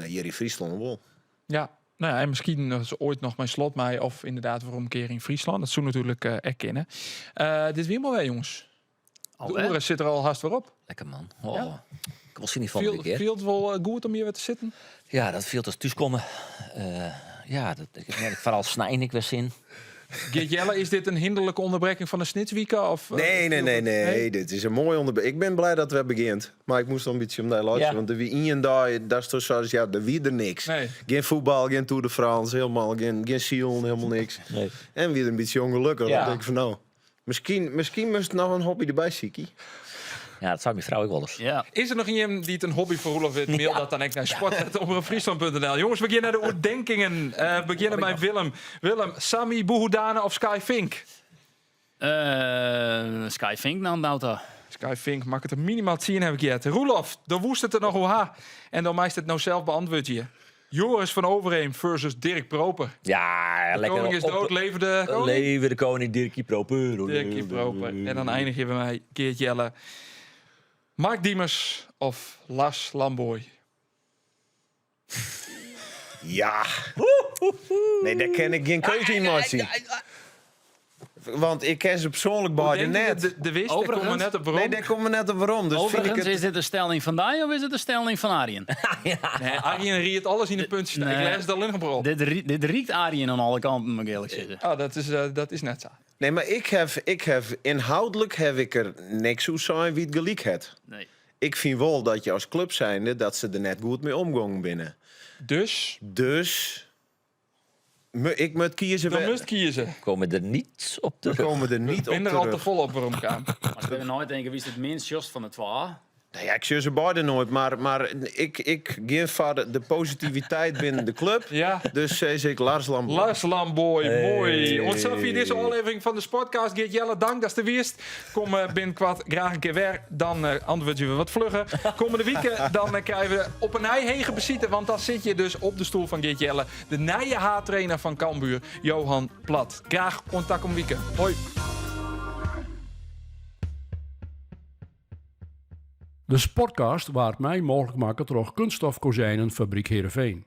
Jerry Friesland wel. Ja. Nou ja, en misschien is ooit nog mijn slot mij of inderdaad voor een keer in Friesland. Dat zou natuurlijk erkennen. Dit weer maar weer, jongens. De oren zit er al haast weer op. Lekker man. Oh. Ja. Ik wil zien die volgende keer. Viel het wel goed om hier weer te zitten? Ja, dat viel als thuiskomen. Ja, ik vooral snijden ik weer zin. Geert Jelle, is dit een hinderlijke onderbreking van de Snitswieken? Of, Nee. Dit is een mooi onderbreking. Ik ben blij dat we begint. Maar ik moest al een beetje om daar luisteren. Ja. Want de wie in en daar, dat is toch zo, ja, er wie er niks. Nee. Geen voetbal, geen Tour de France, helemaal geen Sion, helemaal niks. Nee. En weer een beetje ongelukkig. Ja. Dan denk ik van nou, misschien moest nog een hobby erbij, Siki. Ja, dat zou mijn vrouw ook wel eens. Ja. Is er nog iemand die het een hobby voor Roelof weet? Mail dat dan echt naar sport@omroepfriesland.nl. Jongens, we beginnen naar de oordenkingen. We beginnen bij Willem. Willem, Sami Bouhoudane of Sky Fink? Sky Fink nou daar. Sky Fink, mag het er minimaal 10 heb ik het. Roelof, dan woest het er nog hoe ha. En dan meest het nou zelf beantwoord je. Joris van Overheem versus Dirk Proper. Ja, De lekker. koning is dood, leven de koning. Leven de koning, Dirkie Proper. Dirk Proper. En dan eindig je bij mij, Geert Jelle. Mark Diemers of Lars Lamboy? Ja. Nee, daar ken ik geen keuze-emotie. Want ik ken ze persoonlijk beide net. De wist, daar komen we net op waarom. Nee, daar komen we net op waarom. Dus vind ik Overigens, het... is dit een stelling van Dai of is het een stelling van Arjen? Nee, Arjen riet alles in de puntjes. Nee. Ik lees het al in gebruld. Dit riekt Arjen aan alle kanten, moet ik eerlijk zeggen. Oh, dat is net zo. Nee, maar ik heb inhoudelijk heb ik er niks hoe zijn wie het gelijk het. Nee. Ik vind wel dat je als club zijnde dat ze er net goed mee omgaan binnen. Dus, Dus ik moet kiezen. dan moest kiezen. Komen er niet op We de... komen er niet Ik ben op er al te terug. vol op waarom gaan. Als we nooit denken, wie is het minst just van de twee? Nou ja, ik zie ze beide nooit, maar ik geef voor de positiviteit binnen de club. Ja. Dus zeg ik Lars Lamboy. Lars Lamboy, mooi. Ontzelf via deze aflevering van de Sportcast. Geert Jelle, dank dat is de wist. Kom binnenkort graag een keer weer. Dan antwoord je weer wat vlugger. Komende weken dan krijgen we op een ei heen gebezitten. Want dan zit je dus op de stoel van Geert Jelle. De nieuwe haattrainer van Cambuur, Johan Plat. Graag contact om weekend. Hoi. De Sportcast waard mij mogelijk maken door Kunststof Kozijnen Fabriek Heerenveen.